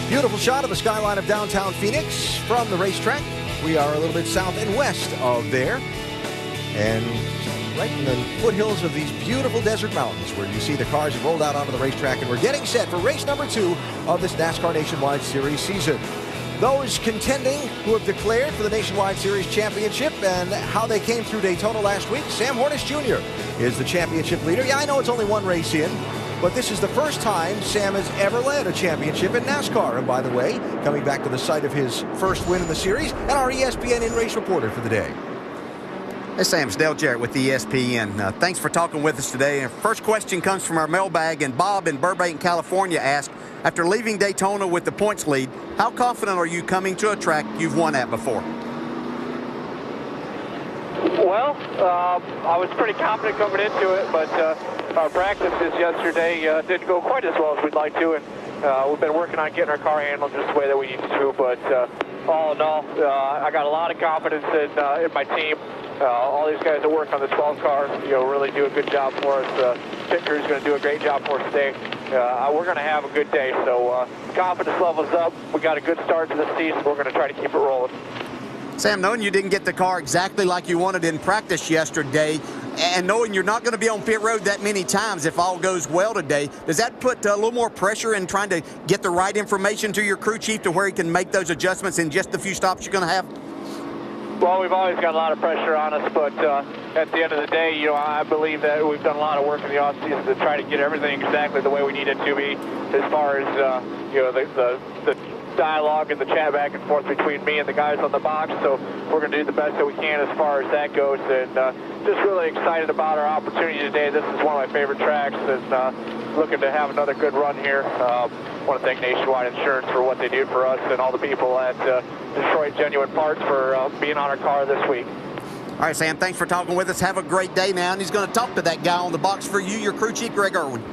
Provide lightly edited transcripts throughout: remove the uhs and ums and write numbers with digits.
Beautiful shot of the skyline of downtown Phoenix from the racetrack. We are a little bit south and west of there, and right in the foothills of these beautiful desert mountains where you see the cars have rolled out onto the racetrack, and we're getting set for race number 2 of this NASCAR Nationwide Series season. Those contending who have declared for the Nationwide Series Championship and how they came through Daytona last week. Sam Hornish Jr. is the championship leader. Yeah, I know it's only one race in, but this is the first time Sam has ever led a championship in NASCAR. And by the way, coming back to the site of his first win in the series, and our ESPN in-race reporter for the day. Hey, Sam, it's Dale Jarrett with ESPN. Thanks for talking with us today. And first question comes from our mailbag, and Bob in Burbank, California asked, after leaving Daytona with the points lead, how confident are you coming to a track you've won at before? Well, I was pretty confident coming into it, but our practices yesterday didn't go quite as well as we'd like to, and we've been working on getting our car handled just the way that we need to, but all in all, I got a lot of confidence in my team. All these guys that work on the 12 car, really do a good job for us. Pit crew's going to do a great job for us today. We're going to have a good day, so confidence levels up. We got a good start to the season. We're going to try to keep it rolling. Sam, knowing you didn't get the car exactly like you wanted in practice yesterday, and knowing you're not going to be on pit road that many times if all goes well today, does that put a little more pressure in trying to get the right information to your crew chief to where he can make those adjustments in just the few stops you're going to have? Well, we've always got a lot of pressure on us, but at the end of the day, I believe that we've done a lot of work in the offseason to try to get everything exactly the way we need it to be, as far as the dialogue and the chat back and forth between me and the guys on the box. So we're going to do the best that we can as far as that goes, and just really excited about our opportunity today. This is one of my favorite tracks, and looking to have another good run here. I want to thank Nationwide Insurance for what they do for us, and all the people at Detroit Genuine Parts for being on our car this week. All right, Sam, thanks for talking with us. Have a great day now. And he's going to talk to that guy on the box for you, your crew chief, Greg Irwin.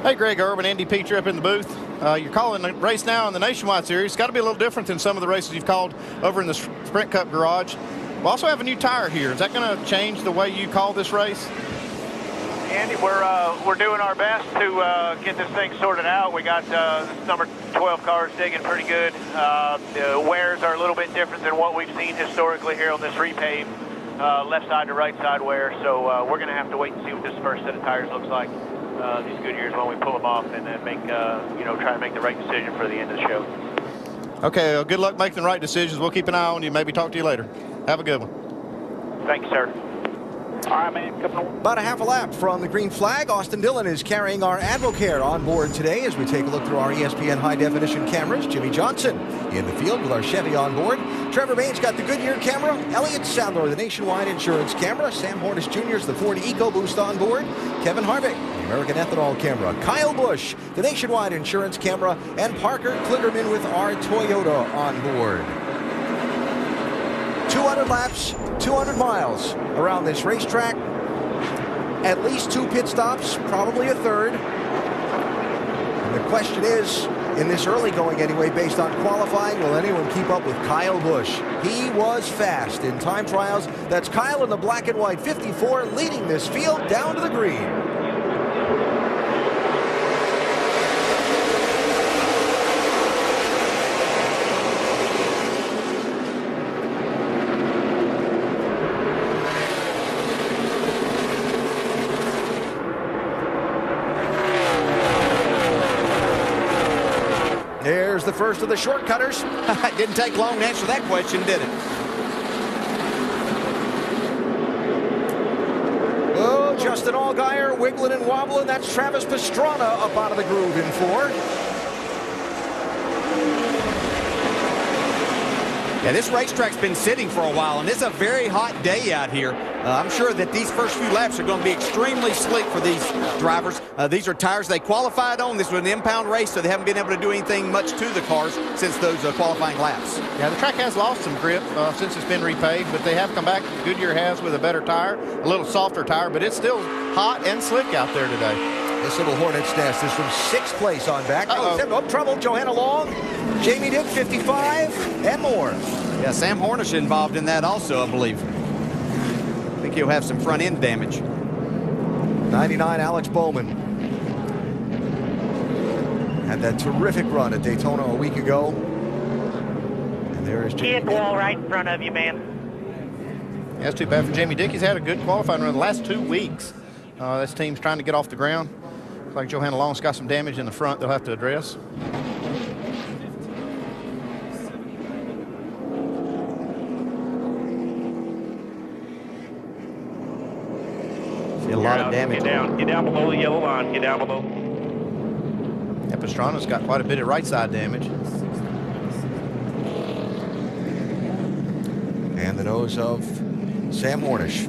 Hey, Greg Irwin, Andy Petrie up in the booth. You're calling the race now in the Nationwide Series. It's got to be a little different than some of the races you've called over in the Sprint Cup garage. We also have a new tire here. Is that going to change the way you call this race? Andy, we're doing our best to get this thing sorted out. We got this number 12 cars digging pretty good. The wears are a little bit different than what we've seen historically here on this repave, left side to right side wear. So we're going to have to wait and see what this first set of tires looks like these Goodyears when we pull them off, and then make try to make the right decision for the end of the show. Okay, well, good luck making the right decisions. We'll keep an eye on you. Maybe talk to you later. Have a good one. Thank you, sir. All right, man. About a half a lap from the green flag. Austin Dillon is carrying our AdvoCare on board today as we take a look through our ESPN high-definition cameras. Jimmy Johnson in the field with our Chevy on board. Trevor Bain's got the Goodyear camera. Elliott Sadler, the Nationwide Insurance camera. Sam Hornish Jr. is the Ford EcoBoost on board. Kevin Harvick, the American Ethanol camera. Kyle Busch, the Nationwide Insurance camera. And Parker Kligerman with our Toyota on board. 200 laps, 200 miles around this racetrack. At least 2 pit stops, probably a third. And the question is, in this early going anyway, based on qualifying, will anyone keep up with Kyle Busch? He was fast in time trials. That's Kyle in the black and white 54 leading this field down to the green. There's the first of the shortcutters. It didn't take long to answer that question, did it? Oh, Justin Allgaier wiggling and wobbling. That's Travis Pastrana up out of the groove in 4. Yeah, this racetrack's been sitting for a while, and it's a very hot day out here. I'm sure that these first few laps are going to be extremely slick for these drivers. These are tires they qualified on. This was an impound race, so they haven't been able to do anything much to the cars since those qualifying laps. Yeah, the track has lost some grip since it's been repaved, but they have come back. Goodyear has with a better tire, a little softer tire, but it's still hot and slick out there today. This little hornet's nest is from 6th place on back. Oh, trouble. Johanna Long, Jamie Dick, 55, and more. Yeah, Sam Hornish involved in that also, I believe. I think he'll have some front end damage. 99, Alex Bowman. Had that terrific run at Daytona a week ago. And there is He Jamie hit the Dickey. wall right in front of you, man. Yeah, that's too bad for Jamie Dickey. He's had a good qualifying run the last 2 weeks. This team's trying to get off the ground. Looks like Johanna Long's got some damage in the front they'll have to address. See a lot of damage. Get down below the yellow line. Get down below. Yeah, Pastrana's got quite a bit of right side damage. And the nose of Sam Hornish.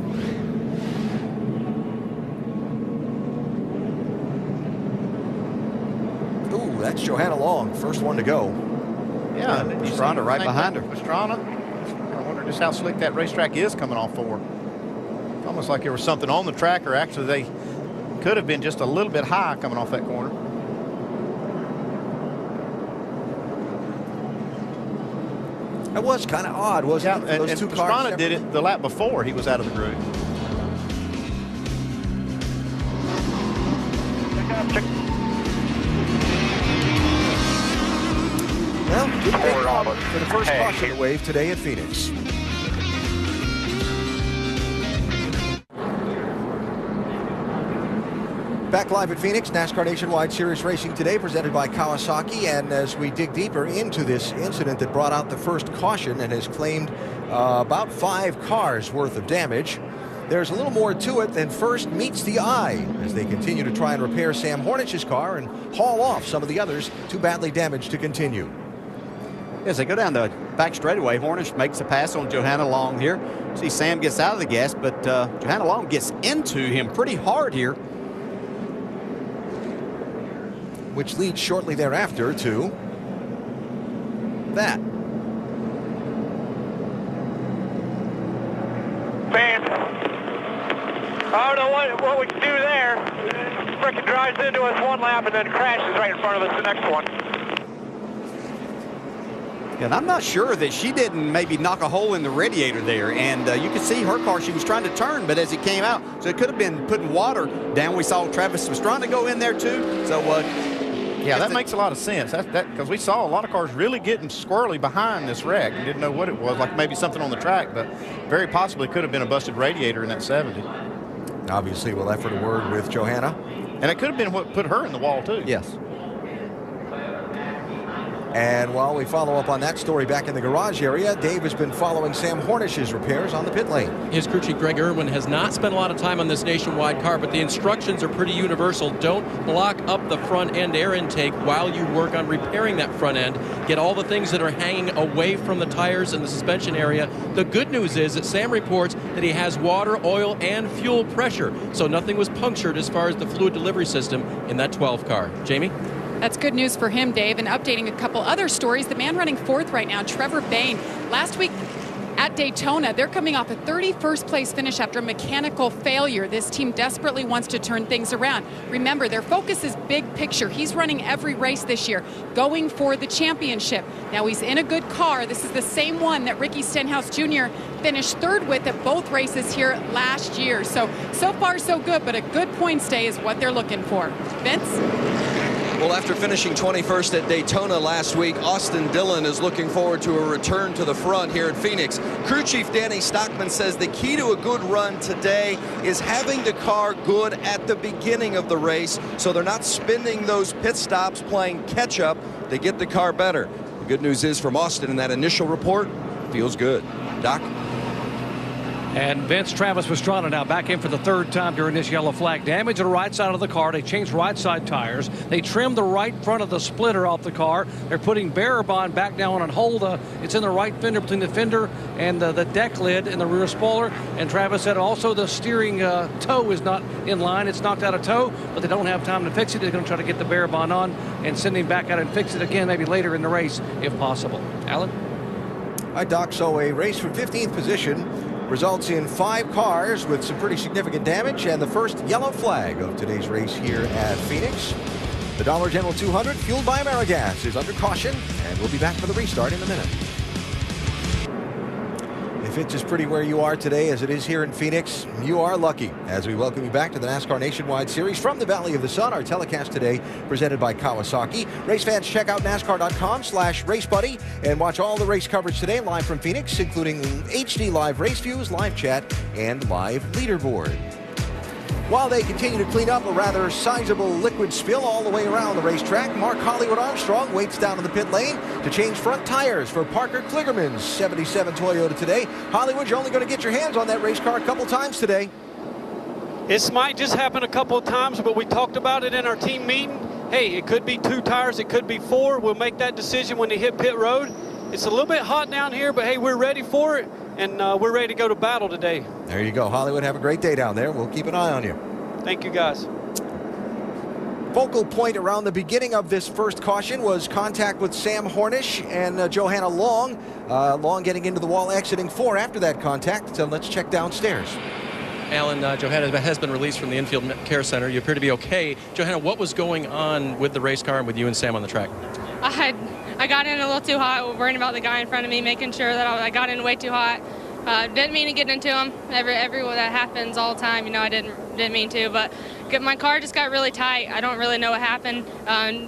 Ooh, that's Johanna Long, first one to go. Yeah, Pastrana right behind her. Pastrana. I wonder just how slick that racetrack is coming off for. It's almost like there was something on the track, or actually they could have been just a little bit high coming off that corner. That was kind of odd, wasn't it? And Pastrana did it the lap before he was out of the groove. Well, good big call for the first caution wave today at Phoenix. Back live at Phoenix, NASCAR Nationwide Series Racing today, presented by Kawasaki. And as we dig deeper into this incident that brought out the first caution and has claimed about 5 cars worth of damage, there's a little more to it than first meets the eye as they continue to try and repair Sam Hornich's car and haul off some of the others too badly damaged to continue. As they go down the back straightaway, Hornish makes a pass on Johanna Long here. See, Sam gets out of the gas, but Johanna Long gets into him pretty hard here. Which leads shortly thereafter to that. Man, I don't know what we can do there. Frickin' drives into us one lap and then crashes right in front of us the next one. And I'm not sure that she didn't maybe knock a hole in the radiator there. And you could see her car, she was trying to turn, but as it came out, so it could have been putting water down. We saw Travis Pastrana go in there too. So, yeah, that makes a lot of sense. Because we saw a lot of cars really getting squirrely behind this wreck and didn't know what it was, like maybe something on the track, but very possibly could have been a busted radiator in that 70. Obviously, we'll effort a word with Johanna. And it could have been what put her in the wall, too. yes. And while we follow up on that story back in the garage area, Dave has been following Sam Hornish's repairs on the pit lane. His crew chief Greg Irwin has not spent a lot of time on this nationwide car, but the instructions are pretty universal. Don't block up the front end air intake while you work on repairing that front end. Get all the things that are hanging away from the tires and the suspension area. The good news is that Sam reports that he has water, oil, and fuel pressure, so nothing was punctured as far as the fluid delivery system in that 12 car. Jamie? That's good news for him, Dave. And updating a couple other stories, the man running fourth right now, Trevor Bayne, last week at Daytona, they're coming off a 31st place finish after a mechanical failure. This team desperately wants to turn things around. Remember, their focus is big picture. He's running every race this year, going for the championship. Now he's in a good car. This is the same one that Ricky Stenhouse Jr. finished third with at both races here last year. So far so good, but a good points day is what they're looking for. Vince? Well, after finishing 21st at Daytona last week, Austin Dillon is looking forward to a return to the front here at Phoenix. Crew Chief Danny Stockman says the key to a good run today is having the car good at the beginning of the race, so they're not spending those pit stops playing catch-up. They get the car better. The good news is from Austin in that initial report, feels good. Doc? And Vince, Travis Pastrana now back in for the third time during this yellow flag. Damage to the right side of the car. They changed right side tires. They trimmed the right front of the splitter off the car. They're putting barrier bond back down on hold. It's in the right fender between the fender and the deck lid and the rear spoiler. And Travis said also the steering toe is not in line. It's knocked out of tow, but they don't have time to fix it. They're going to try to get the barrier bond on and send him back out and fix it again, maybe later in the race if possible. Alan? All right, Doc, so a race from 15th position results in 5 cars with some pretty significant damage and the first yellow flag of today's race here at Phoenix. The Dollar General 200, fueled by AmeriGas, is under caution, and we'll be back for the restart in a minute. If it's as pretty where you are today as it is here in Phoenix, you are lucky. As we welcome you back to the NASCAR Nationwide Series from the Valley of the Sun, our telecast today presented by Kawasaki. Race fans, check out NASCAR.com/RaceBuddy and watch all the race coverage today live from Phoenix, including HD live race views, live chat, and live leaderboard. While they continue to clean up a rather sizable liquid spill all the way around the racetrack, Mark Hollywood Armstrong waits down in the pit lane to change front tires for Parker Kligerman's 77 Toyota today. Hollywood, you're only going to get your hands on that race car a couple times today. This might just happen a couple of times, but we talked about it in our team meeting. Hey, it could be 2 tires, it could be 4. We'll make that decision when they hit pit road. It's a little bit hot down here, but hey, we're ready for it, and we're ready to go to battle today. There you go, Hollywood. Have a great day down there. We'll keep an eye on you. Thank you, guys. Focal point around the beginning of this first caution was contact with Sam Hornish and Johanna Long. Long getting into the wall, exiting 4 after that contact. So let's check downstairs. Alan, Johanna has been released from the infield care center. You appear to be okay. Johanna, what was going on with the race car and with you and Sam on the track? I got in a little too hot, worrying about the guy in front of me, making sure that I got in way too hot. Didn't mean to get into him. Everywhere that happens all the time, you know, I didn't mean to, but my car just got really tight. I don't really know what happened.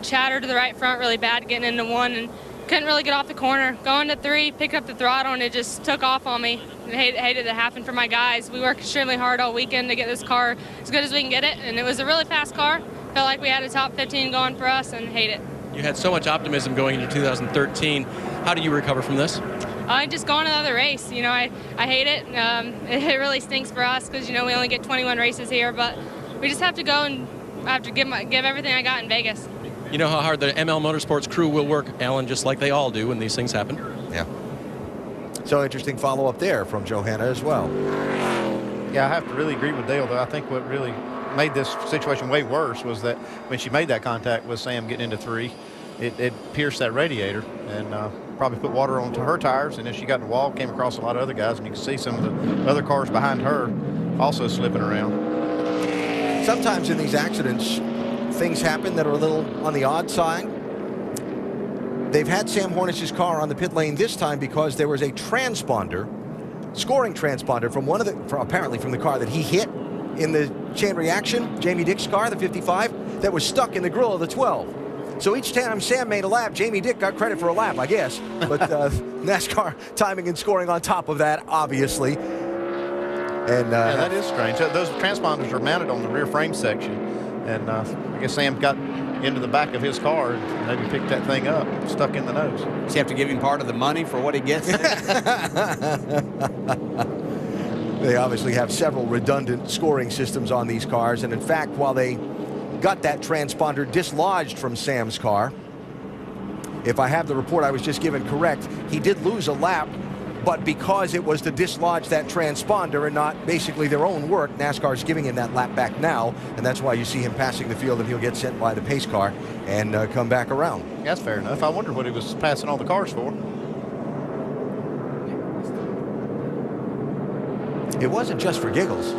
Shattered to the right front really bad, getting into 1, and couldn't really get off the corner. Going to 3, picked up the throttle, and it just took off on me. I hated that happened for my guys. We worked extremely hard all weekend to get this car as good as we can get it, and it was a really fast car. Felt like we had a top 15 going for us, and hate it. You had so much optimism going into 2013. How do you recover from this? Just going to another race. You know, I hate it. It really stinks for us because, you know, we only get 21 races here, but we just have to go and I have to give everything I got in Vegas. You know how hard the ML Motorsports crew will work, Alan, just like they all do when these things happen. Yeah. So interesting follow-up there from Johanna as well. Yeah, I have to really agree with Dale, though. I think what really made this situation way worse was that when she made that contact with Sam getting into 3, it pierced that radiator and probably put water onto her tires, and then she got in the wall, came across a lot of other guys, and you can see some of the other cars behind her also slipping around. Sometimes in these accidents, things happen that are a little on the odd side. They've had Sam Hornish's car on the pit lane this time because there was a transponder, scoring transponder apparently from the car that he hit in the chain reaction, Jamie Dick's car, the 55, that was stuck in the grill of the 12. So each time Sam made a lap, Jamie Dick got credit for a lap, I guess. But NASCAR timing and scoring on top of that, obviously. And yeah, that is strange. Those transponders are mounted on the rear frame section. And I guess Sam got into the back of his car and maybe picked that thing up, stuck in the nose. Does he have to give him part of the money for what he gets? They obviously have several redundant scoring systems on these cars. And in fact, while they got that transponder dislodged from Sam's car, if I have the report I was just given correct, he did lose a lap, but because it was to dislodge that transponder and not basically their own work, NASCAR's giving him that lap back now, and that's why you see him passing the field, and he'll get sent by the pace car and come back around. That's fair enough. I wonder what he was passing all the cars for. It wasn't just for giggles.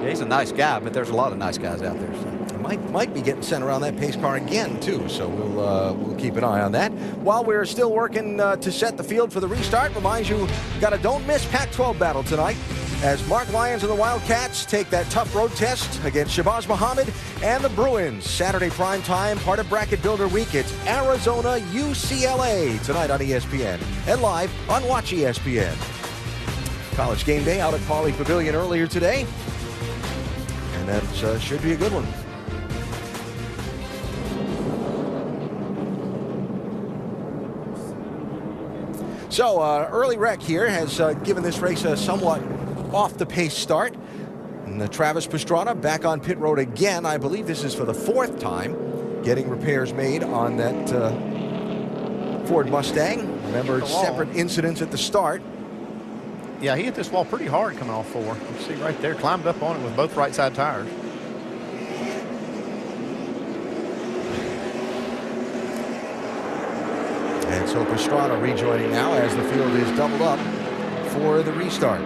Yeah, he's a nice guy, but there's a lot of nice guys out there. So. Might be getting sent around that pace car again, too, so we'll keep an eye on that. While we're still working to set the field for the restart, reminds you, got a don't-miss Pac-12 battle tonight as Mark Lyons and the Wildcats take that tough road test against Shabazz Muhammad and the Bruins. Saturday prime time, part of Bracket Builder Week. It's Arizona UCLA tonight on ESPN and live on Watch ESPN. College game day out at Pauley Pavilion earlier today, and that should be a good one. So early wreck here has given this race a somewhat off-the-pace start. And Travis Pastrana back on pit road again. I believe this is for the 4th time getting repairs made on that Ford Mustang. Remember, separate incidents at the start. Yeah, he hit this wall pretty hard coming off 4. You see right there, climbed up on it with both right side tires. And so Pastrana rejoining now as the field is doubled up for the restart.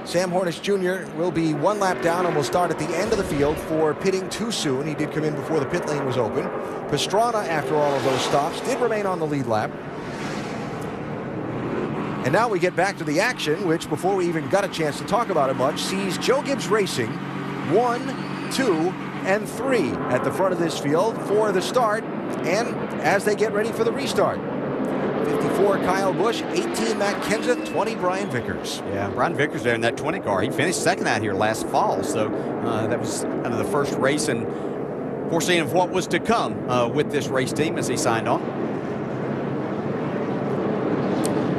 Sam Hornish Jr. will be 1 lap down and will start at the end of the field for pitting too soon. He did come in before the pit lane was open. Pastrana, after all of those stops, did remain on the lead lap. And now we get back to the action, which before we even got a chance to talk about it much, sees Joe Gibbs Racing 1, 2, and 3 at the front of this field for the start and as they get ready for the restart. 54 Kyle Busch, 18 Matt Kenseth, 20 Brian Vickers. Yeah, Brian Vickers there in that 20 car. He finished second out here last fall, so that was kind of the first race and foreseeing of what was to come with this race team as he signed on.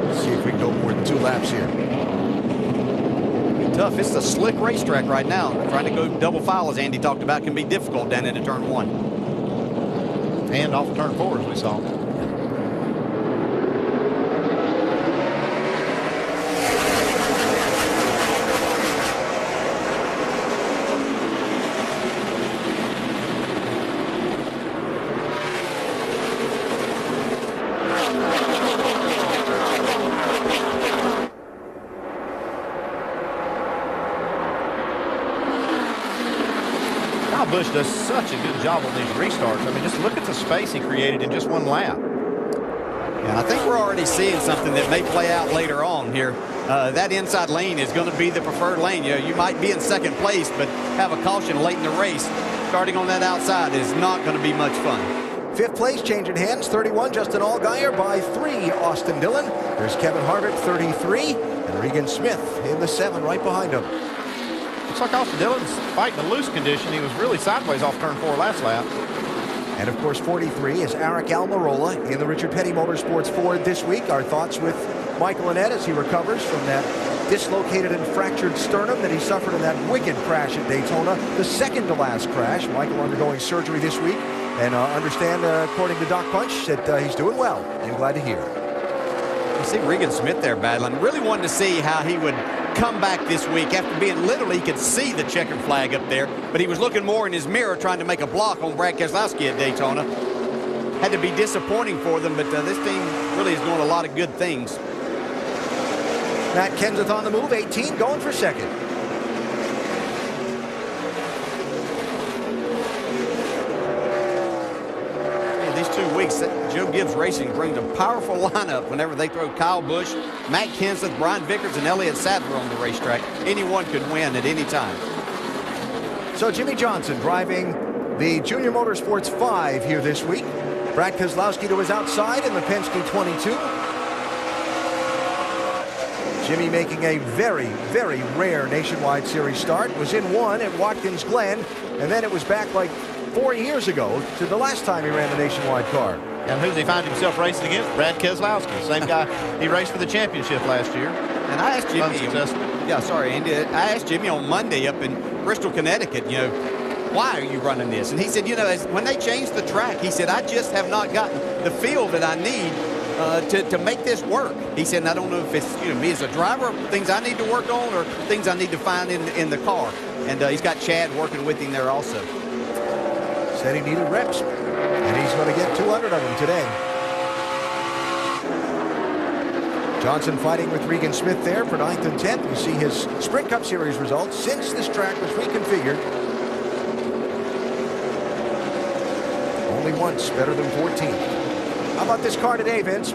Let's see if we can go more than 2 laps here. Tough. It's a slick racetrack right now. Trying to go double file, as Andy talked about, can be difficult down into turn 1. And off turn 4, as we saw. Busch does such a good job on these restarts. I mean, just look at the space he created in just 1 lap. And I think we're already seeing something that may play out later on here. That inside lane is going to be the preferred lane. You know, you might be in second place, but have a caution late in the race. Starting on that outside is not going to be much fun. 5th place, changing hands, 31, Justin Allgaier. By 3, Austin Dillon. There's Kevin Harvick, 33, and Regan Smith in the 7 right behind him. Looks like Austin Dillon's fighting a loose condition. He was really sideways off turn 4 last lap. And of course, 43 is Eric Almirola in the Richard Petty Motorsports Ford this week. Our thoughts with Michael Annett as he recovers from that dislocated and fractured sternum that he suffered in that wicked crash at Daytona, the second to last crash. Michael undergoing surgery this week, and understand, according to Doc Punch, that he's doing well, and glad to hear. You see Regan Smith there battling. Really wanted to see how he would come back this week after being literally, he could see the checkered flag up there, but he was looking more in his mirror trying to make a block on Brad Keselowski at Daytona. Had to be disappointing for them, but this team really is doing a lot of good things. Matt Kenseth on the move, 18, going for second. These 2 weeks, Joe Gibbs Racing brings a powerful lineup whenever they throw Kyle Busch, Matt Kenseth, Brian Vickers, and Elliott Sadler on the racetrack. Anyone could win at any time. So Jimmy Johnson driving the Junior Motorsports 5 here this week. Brad Keselowski to his outside in the Penske 22. Jimmy making a very, very rare Nationwide Series start. Was in 1 at Watkins Glen, and then it was back like 4 years ago to the last time he ran the Nationwide car. And who's he find himself racing against? Brad Keselowski, same guy he raced for the championship last year. And I asked Jimmy, Andy, I asked Jimmy on Monday up in Bristol, Connecticut, you know, why are you running this? And he said, you know, when they changed the track, he said, I just have not gotten the feel that I need to make this work. He said, and I don't know if it's, you know, me as a driver, things I need to work on, or things I need to find in the car. And he's got Chad working with him there also. Said he needed reps, and he's going to get 200 of them today. Johnson fighting with Regan Smith there for 9th and 10th. We see his Sprint Cup Series results since this track was reconfigured. Only once better than 14th. How about this car today, Vince?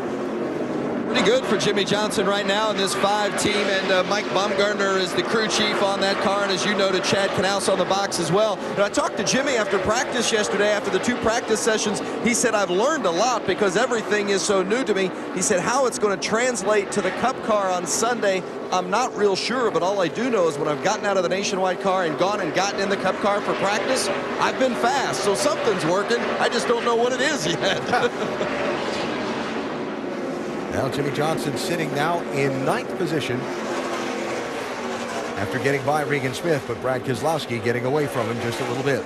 Pretty good for Jimmy Johnson right now in this 5 team, and Mike Baumgartner is the crew chief on that car, and as you noted, Chad Knaus on the box as well. And I talked to Jimmy after practice yesterday, after the 2 practice sessions. He said, I've learned a lot because everything is so new to me. He said, how it's going to translate to the Cup car on Sunday, I'm not real sure, but all I do know is when I've gotten out of the Nationwide car and gone and gotten in the Cup car for practice, I've been fast, so something's working. I just don't know what it is yet. Now Jimmy Johnson sitting now in 9th position after getting by Regan Smith, but Brad Keselowski getting away from him just a little bit.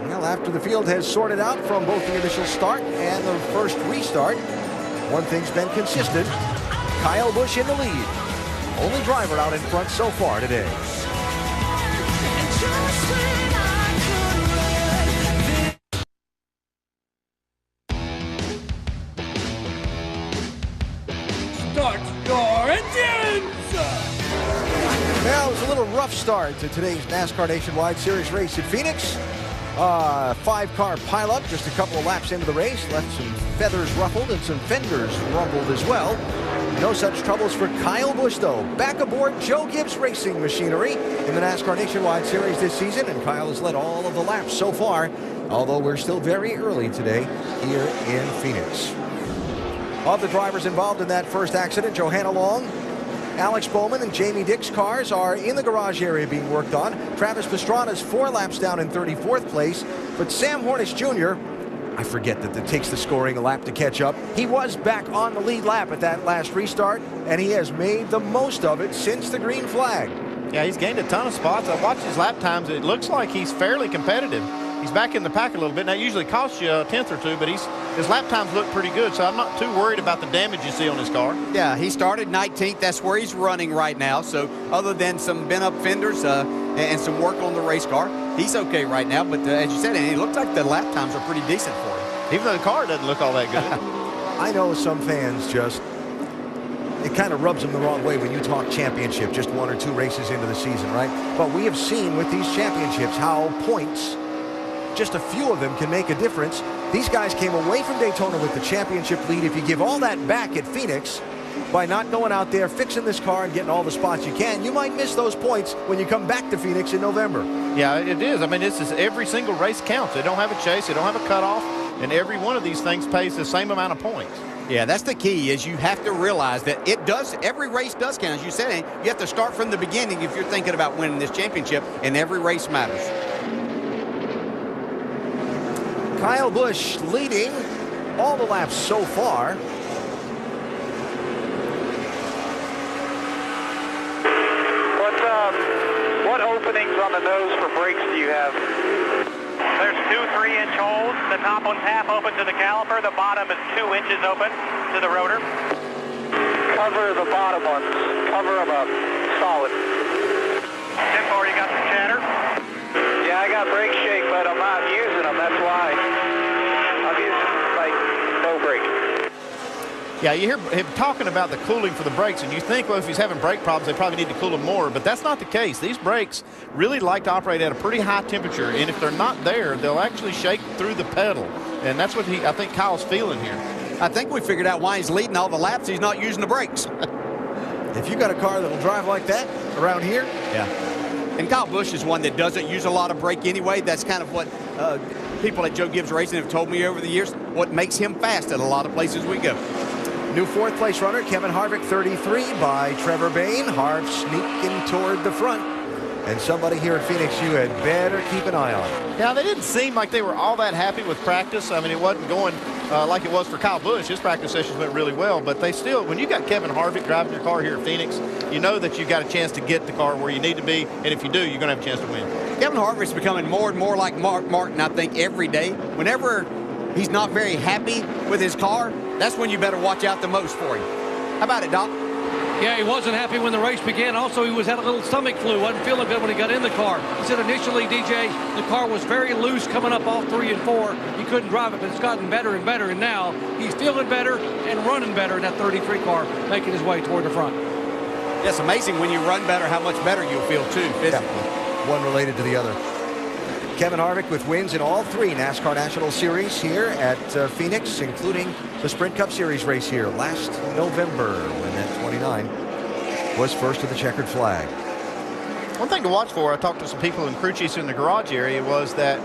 Well, after the field has sorted out from both the initial start and the first restart, one thing's been consistent. Kyle Busch in the lead. Only driver out in front so far today. Start your engines! Well, it was a little rough start to today's NASCAR Nationwide Series race at Phoenix. 5-car pileup just a couple of laps into the race. Left some feathers ruffled and some fenders rumbled as well. No such troubles for Kyle Busch, though. Back aboard Joe Gibbs Racing Machinery in the NASCAR Nationwide Series this season, and Kyle has led all of the laps so far, although we're still very early today here in Phoenix. Of the drivers involved in that first accident, Johanna Long, Alex Bowman, and Jamie Dick's cars are in the garage area being worked on. Travis Pastrana's 4 laps down in 34th place, but Sam Hornish Jr., I forget that it takes the scoring a lap to catch up. He was back on the lead lap at that last restart, and he has made the most of it since the green flag. Yeah, he's gained a ton of spots. I watched his lap times. It looks like he's fairly competitive. He's back in the pack a little bit. Now, it usually costs you a tenth or two, but his lap times look pretty good, so I'm not too worried about the damage you see on his car. Yeah, he started 19th. That's where he's running right now. So other than some bent-up fenders and some work on the race car, he's okay right now. But as you said, it looks like the lap times are pretty decent for him. Even though the car doesn't look all that good. I know some fans just, it kind of rubs them the wrong way when you talk championship, just 1 or 2 races into the season, right? But we have seen with these championships how points, just a few of them, can make a difference. These guys came away from Daytona with the championship lead. If you give all that back at Phoenix by not going out there, fixing this car and getting all the spots you can, you might miss those points when you come back to Phoenix in November. Yeah, it is. I mean, this is every single race counts. They don't have a chase. They don't have a cutoff. And every one of these things pays the same amount of points. Yeah, that's the key, is you have to realize that it does, every race does count. As you said, you have to start from the beginning if you're thinking about winning this championship, and every race matters. Kyle Busch leading all the laps so far. What openings on the nose for brakes do you have? There's 2 3-inch holes. The top one's half open to the caliper. The bottom is 2 inches open to the rotor. Cover the bottom ones. Cover them up. Solid. 10-4, you got some chatter? Yeah, I got brake shake, but I'm not using them. That's why. I'm using, like, no brake. Yeah, you hear him talking about the cooling for the brakes, and you think, well, if he's having brake problems, they probably need to cool them more, but that's not the case. These brakes really like to operate at a pretty high temperature, and if they're not there, they'll actually shake through the pedal, and that's what I think Kyle's feeling here. I think we figured out why he's leading all the laps. He's not using the brakes. If you got a car that'll drive like that around here. Yeah. And Kyle Busch is one that doesn't use a lot of brake anyway. That's kind of what people at Joe Gibbs Racing have told me over the years, what makes him fast at a lot of places we go. New 4th place runner, Kevin Harvick, 33 by Trevor Bayne. Harv sneaking toward the front. And somebody here at Phoenix you had better keep an eye on. Yeah, they didn't seem like they were all that happy with practice. I mean, it wasn't going like it was for Kyle Busch. His practice sessions went really well, but they still, when you got Kevin Harvick driving your car here at Phoenix, you know that you got a chance to get the car where you need to be, and if you do, you're going to have a chance to win. Kevin Harvick's becoming more and more like Mark Martin, I think, every day. Whenever he's not very happy with his car, that's when you better watch out the most for him. How about it, Doc? Yeah, he wasn't happy when the race began. Also, he had a little stomach flu. Wasn't feeling good when he got in the car. He said initially, DJ, the car was very loose coming up off 3 and 4. He couldn't drive it, but it's gotten better and better. And now he's feeling better and running better in that 33 car, making his way toward the front. Yeah, it's amazing when you run better how much better you'll feel, too, physically. Yeah, one related to the other. Kevin Harvick with wins in all 3 NASCAR National Series here at Phoenix, including the Sprint Cup Series race here last November when that 29 was first to the checkered flag. One thing to watch for, I talked to some people in crew chiefs in the garage area, was that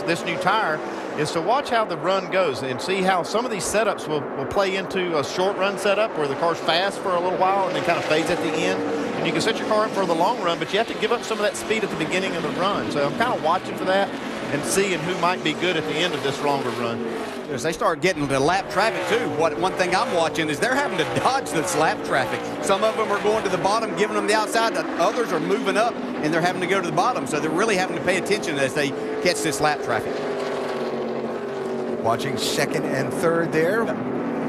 this new tire is to watch how the run goes and see how some of these setups will play into a short run setup where the car's fast for a little while and then kind of fades at the end. And you can set your car up for the long run, but you have to give up some of that speed at the beginning of the run. So I'm kind of watching for that and seeing who might be good at the end of this longer run. As they start getting the lap traffic, too, one thing I'm watching is they're having to dodge this lap traffic. Some of them are going to the bottom, giving them the outside. Others are moving up, and they're having to go to the bottom. So they're really having to pay attention as they catch this lap traffic. Watching 2nd and 3rd there.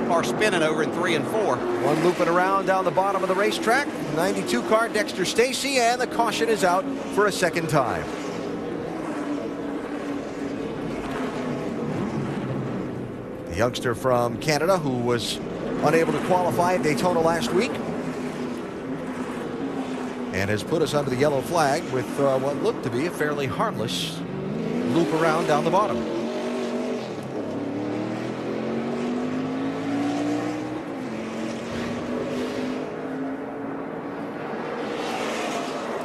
Car spinning over in 3 and 4. One looping around down the bottom of the racetrack. 92 car, Dexter Stacy, and the caution is out for a 2nd time. The youngster from Canada who was unable to qualify at Daytona last week and has put us under the yellow flag with what looked to be a fairly harmless loop around down the bottom.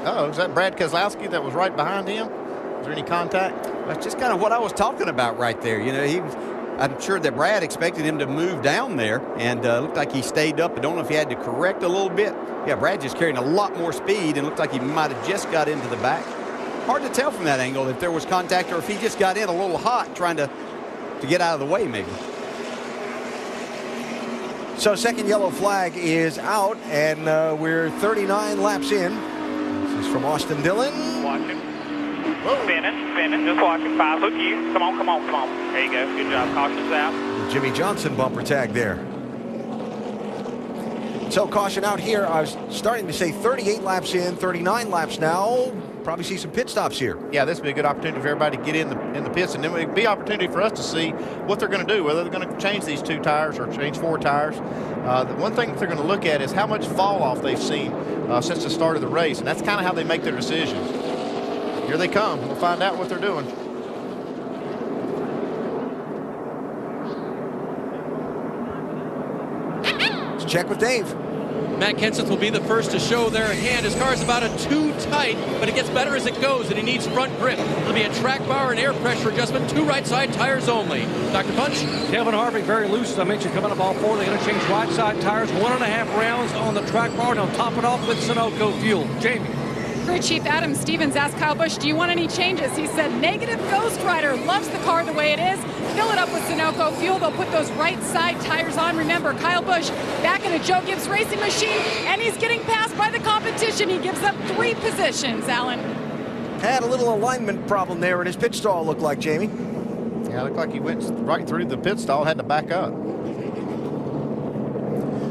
Oh, is that Brad Keselowski that was right behind him? Is there any contact? That's just kind of what I was talking about right there. You know, I'm sure that Brad expected him to move down there, and looked like he stayed up. I don't know if he had to correct a little bit. Yeah, Brad just carrying a lot more speed and looked like he might have just got into the back. Hard to tell from that angle if there was contact or if he just got in a little hot trying to get out of the way maybe. So second yellow flag is out, and we're 39 laps in. This is from Austin Dillon. Watching. Spinning, just watching. 5 foot view. Come on. There you go. Good job. Caution's out. Jimmy Johnson bumper tag there. So caution out here. I was starting to say 38 laps in, 39 laps now. Probably see some pit stops here. Yeah, this would be a good opportunity for everybody to get in the pits, and then it would be an opportunity for us to see what they're going to do, whether they're going to change these 2 tires or change 4 tires. The one thing that they're going to look at is how much fall off they've seen since the start of the race, and that's kind of how they make their decisions. Here they come. We'll find out what they're doing. Let's check with Dave. Matt Kenseth will be the first to show their hand. His car is about a 2 tight, but it gets better as it goes, and he needs front grip. It'll be a track bar and air pressure adjustment, 2 right side tires only. Dr. Punch? Kevin Harvick very loose, as I mentioned, coming up all 4. They're going to change right side tires, 1.5 rounds on the track bar, and they'll top it off with Sunoco fuel. Jamie? Crew Chief Adam Stevens asked Kyle Busch, do you want any changes? He said, negative Ghost Rider, loves the car the way it is. Fill it up with Sunoco fuel. They'll put those right side tires on. Remember, Kyle Busch back in a Joe Gibbs racing machine, and he's getting passed by the competition. He gives up 3 positions, Alan. Had a little alignment problem there in his pit stall, looked like, Jamie. Yeah, it looked like he went right through the pit stall, had to back up.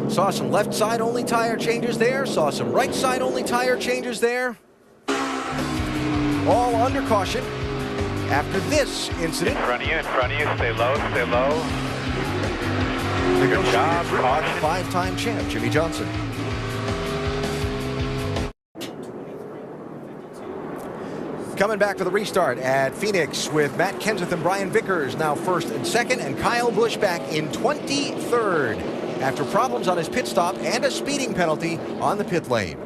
Saw some left side only tire changes there. Saw some right side only tire changes there. All under caution after this incident. In front of you. Stay low. Good job. Caution. 5-time champ, Jimmy Johnson. Coming back for the restart at Phoenix with Matt Kenseth and Brian Vickers now first and second, and Kyle Busch back in 23rd after problems on his pit stop and a speeding penalty on the pit lane.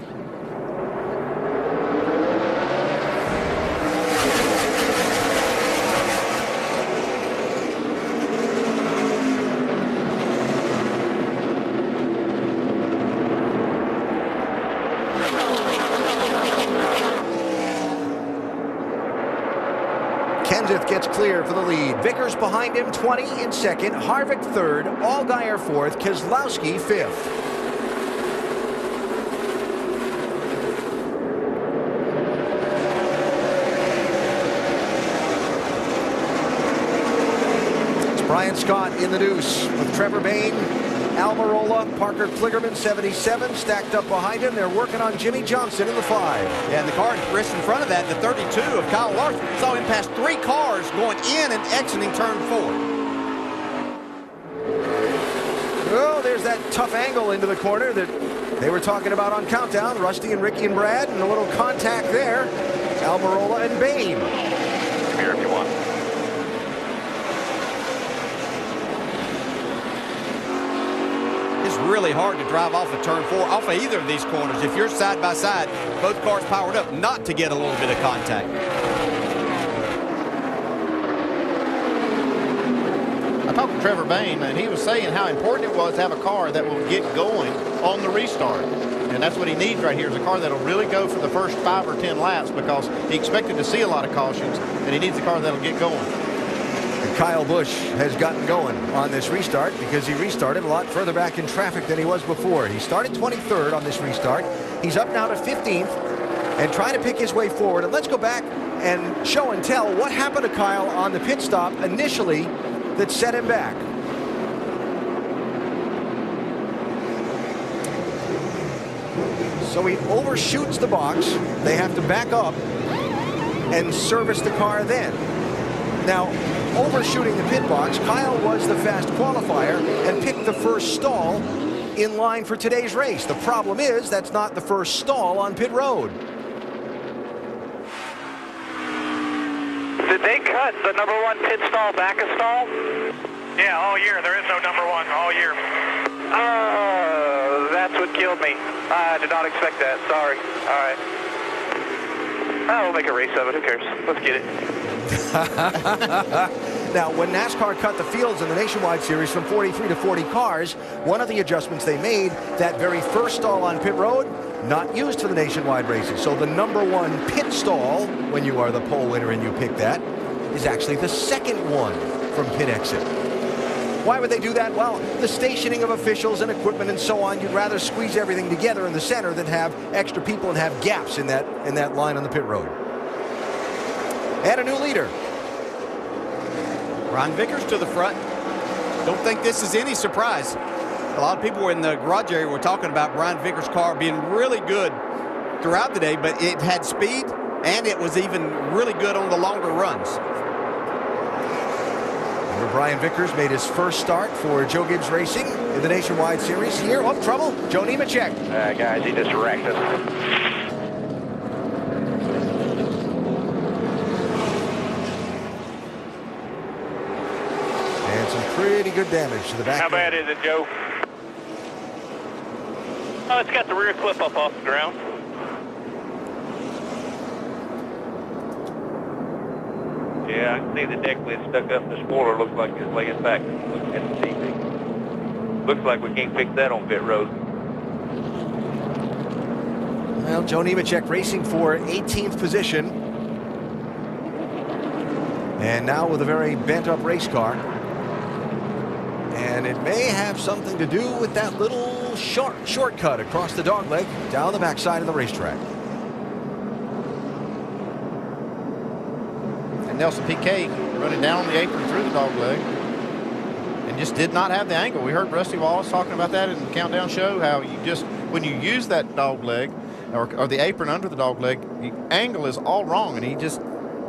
Kenseth gets clear for the lead. Vickers behind him, 20 in second. Harvick third. Allgaier fourth. Keselowski fifth. It's Brian Scott in the deuce with Trevor Bayne, Almirola, Parker Kligerman, 77, stacked up behind him. They're working on Jimmy Johnson in the 5. Yeah, and the car rest in front of that, the 32 of Kyle Larson, saw him pass 3 cars going in and exiting turn 4. Oh, there's that tough angle into the corner that they were talking about on Countdown. Rusty and Ricky and Brad, and a little contact there. Almirola and Bayne. Come here if you want. It's really hard to drive off of turn 4, off of either of these corners. If you're side by side, both cars powered up, not to get a little bit of contact. I talked to Trevor Bayne, and he was saying how important it was to have a car that will get going on the restart. And that's what he needs right here, is a car that'll really go for the first 5 or 10 laps, because he expected to see a lot of cautions, and he needs a car that'll get going. And Kyle Busch has gotten going on this restart because he restarted a lot further back in traffic than he was before. He started 23rd on this restart. He's up now to 15th and trying to pick his way forward. And let's go back and show and tell what happened to Kyle on the pit stop initially that set him back. So he overshoots the box. They have to back up and service the car then. Now, overshooting the pit box, Kyle was the fast qualifier and picked the first stall in line for today's race. The problem is that's not the first stall on pit road. Did they cut the number 1 pit stall back a stall? Yeah, all year. There is no number 1 all year. That's what killed me. I did not expect that. Sorry. All right. We'll make a race of it. Who cares? Let's get it. Now, when NASCAR cut the fields in the Nationwide Series from 43 to 40 cars, one of the adjustments they made, that very first stall on pit road, not used for the nationwide races. So the number 1 pit stall, when you are the pole winner and you pick that, is actually the second one from pit exit. Why would they do that? Well, the stationing of officials and equipment and so on, you'd rather squeeze everything together in the center than have extra people and have gaps in that line on the pit road. And a new leader. Brian Vickers to the front. Don't think this is any surprise. A lot of people in the garage area were talking about Brian Vickers' car being really good throughout the day, but it had speed and it was even really good on the longer runs. Brian Vickers made his first start for Joe Gibbs Racing in the Nationwide Series. Here, oh, trouble, Joe Nemechek. Guys, he just wrecked us. And some pretty good damage to the back. How bad is it, Joe? Oh, it's got the rear clip up off the ground. Yeah, I can see the deck lid stuck up. The spoiler looks like it's laying back. Looking at the TV. Looks like we can't fix that on pit road. Well, Joe Nemechek racing for 18th position. And now with a very bent-up race car. And it may have something to do with that little shortcut across the dogleg down the backside of the racetrack. Nelson Piquet running down the apron through the dog leg and just did not have the angle. We heard Rusty Wallace talking about that in the countdown show, how you just, when you use that dog leg or the apron under the dog leg, the angle is all wrong, and he just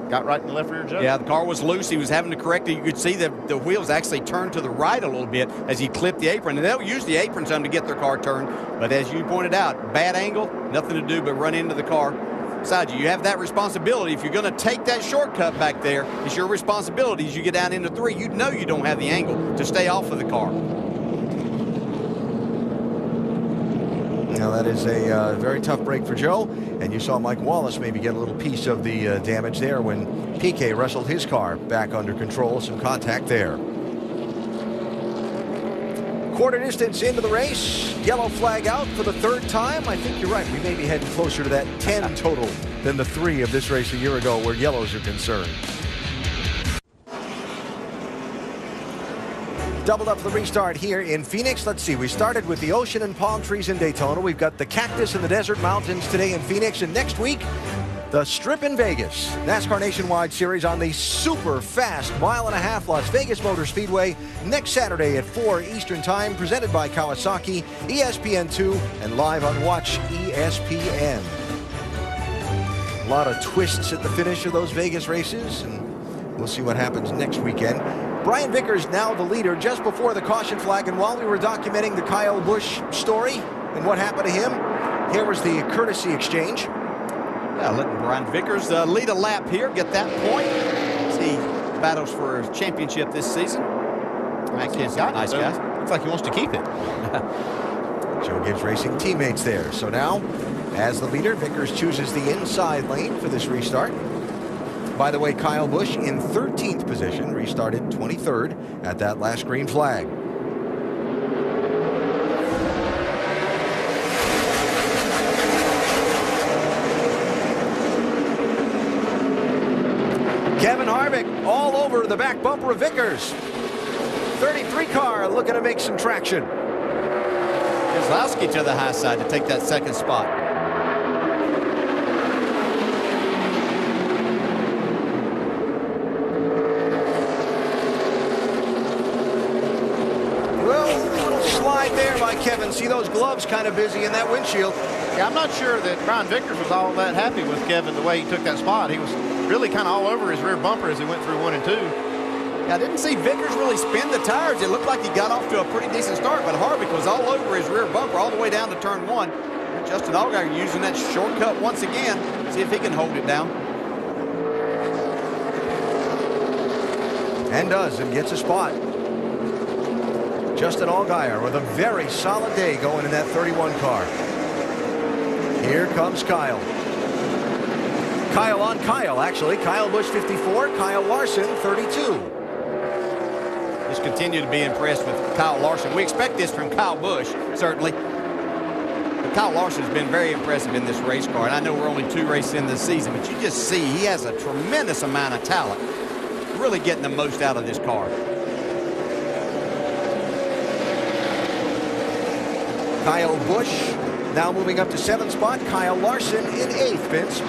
got right in the left rear jump. Yeah, the car was loose. He was having to correct it. You could see that the wheels actually turned to the right a little bit as he clipped the apron. And they'll use the apron some to get their car turned. But as you pointed out, bad angle, nothing to do but run into the car. Besides, you have that responsibility. If you're going to take that shortcut back there, it's your responsibility as you get down into 3. You know you don't have the angle to stay off of the car. Now that is a very tough break for Joe, and you saw Mike Wallace maybe get a little piece of the damage there when Piquet wrestled his car back under control. Some contact there. Quarter distance into the race, yellow flag out for the 3rd time. I think you're right, we may be heading closer to that 10 total than the 3 of this race a year ago where yellows are concerned. Doubled up the restart here in Phoenix. Let's see, we started with the ocean and palm trees in Daytona. We've got the cactus and the desert mountains today in Phoenix. And next week, the Strip in Vegas. NASCAR Nationwide Series on the super fast mile-and-a-half Las Vegas Motor Speedway next Saturday at 4 Eastern Time, presented by Kawasaki, ESPN2, and live on Watch ESPN. A lot of twists at the finish of those Vegas races, and we'll see what happens next weekend. Brian Vickers now the leader just before the caution flag, and while we were documenting the Kyle Busch story and what happened to him, here was the courtesy exchange. Yeah, letting Brian Vickers lead a lap here, get that point. He battles for a championship this season. Matt Kent's got nice guy. Looks like he wants to keep it. Joe Gibbs Racing teammates there. So now, as the leader, Vickers chooses the inside lane for this restart. By the way, Kyle Busch in 13th position, restarted 23rd at that last green flag. Kevin Harvick all over the back bumper of Vickers. 33 car looking to make some traction. Keselowski to the high side to take that 2nd spot. There by Kevin. See those gloves kind of busy in that windshield. Yeah, I'm not sure that Brian Vickers was all that happy with Kevin the way he took that spot. He was really kind of all over his rear bumper as he went through 1 and 2. Yeah, I didn't see Vickers really spin the tires. It looked like he got off to a pretty decent start, but Harvick was all over his rear bumper all the way down to turn 1. Justin Allgaier using that shortcut once again. See if he can hold it down. And does, and gets a spot. Justin Allgaier with a very solid day going in that 31 car. Here comes Kyle. Kyle on Kyle, actually. Kyle Busch 54, Kyle Larson 32. Just continue to be impressed with Kyle Larson. We expect this from Kyle Busch, certainly. But Kyle Larson has been very impressive in this race car. And I know we're only 2 races in this season, but you just see he has a tremendous amount of talent. Really getting the most out of this car. Kyle Busch now moving up to 7th spot. Kyle Larson in 8th, Vince.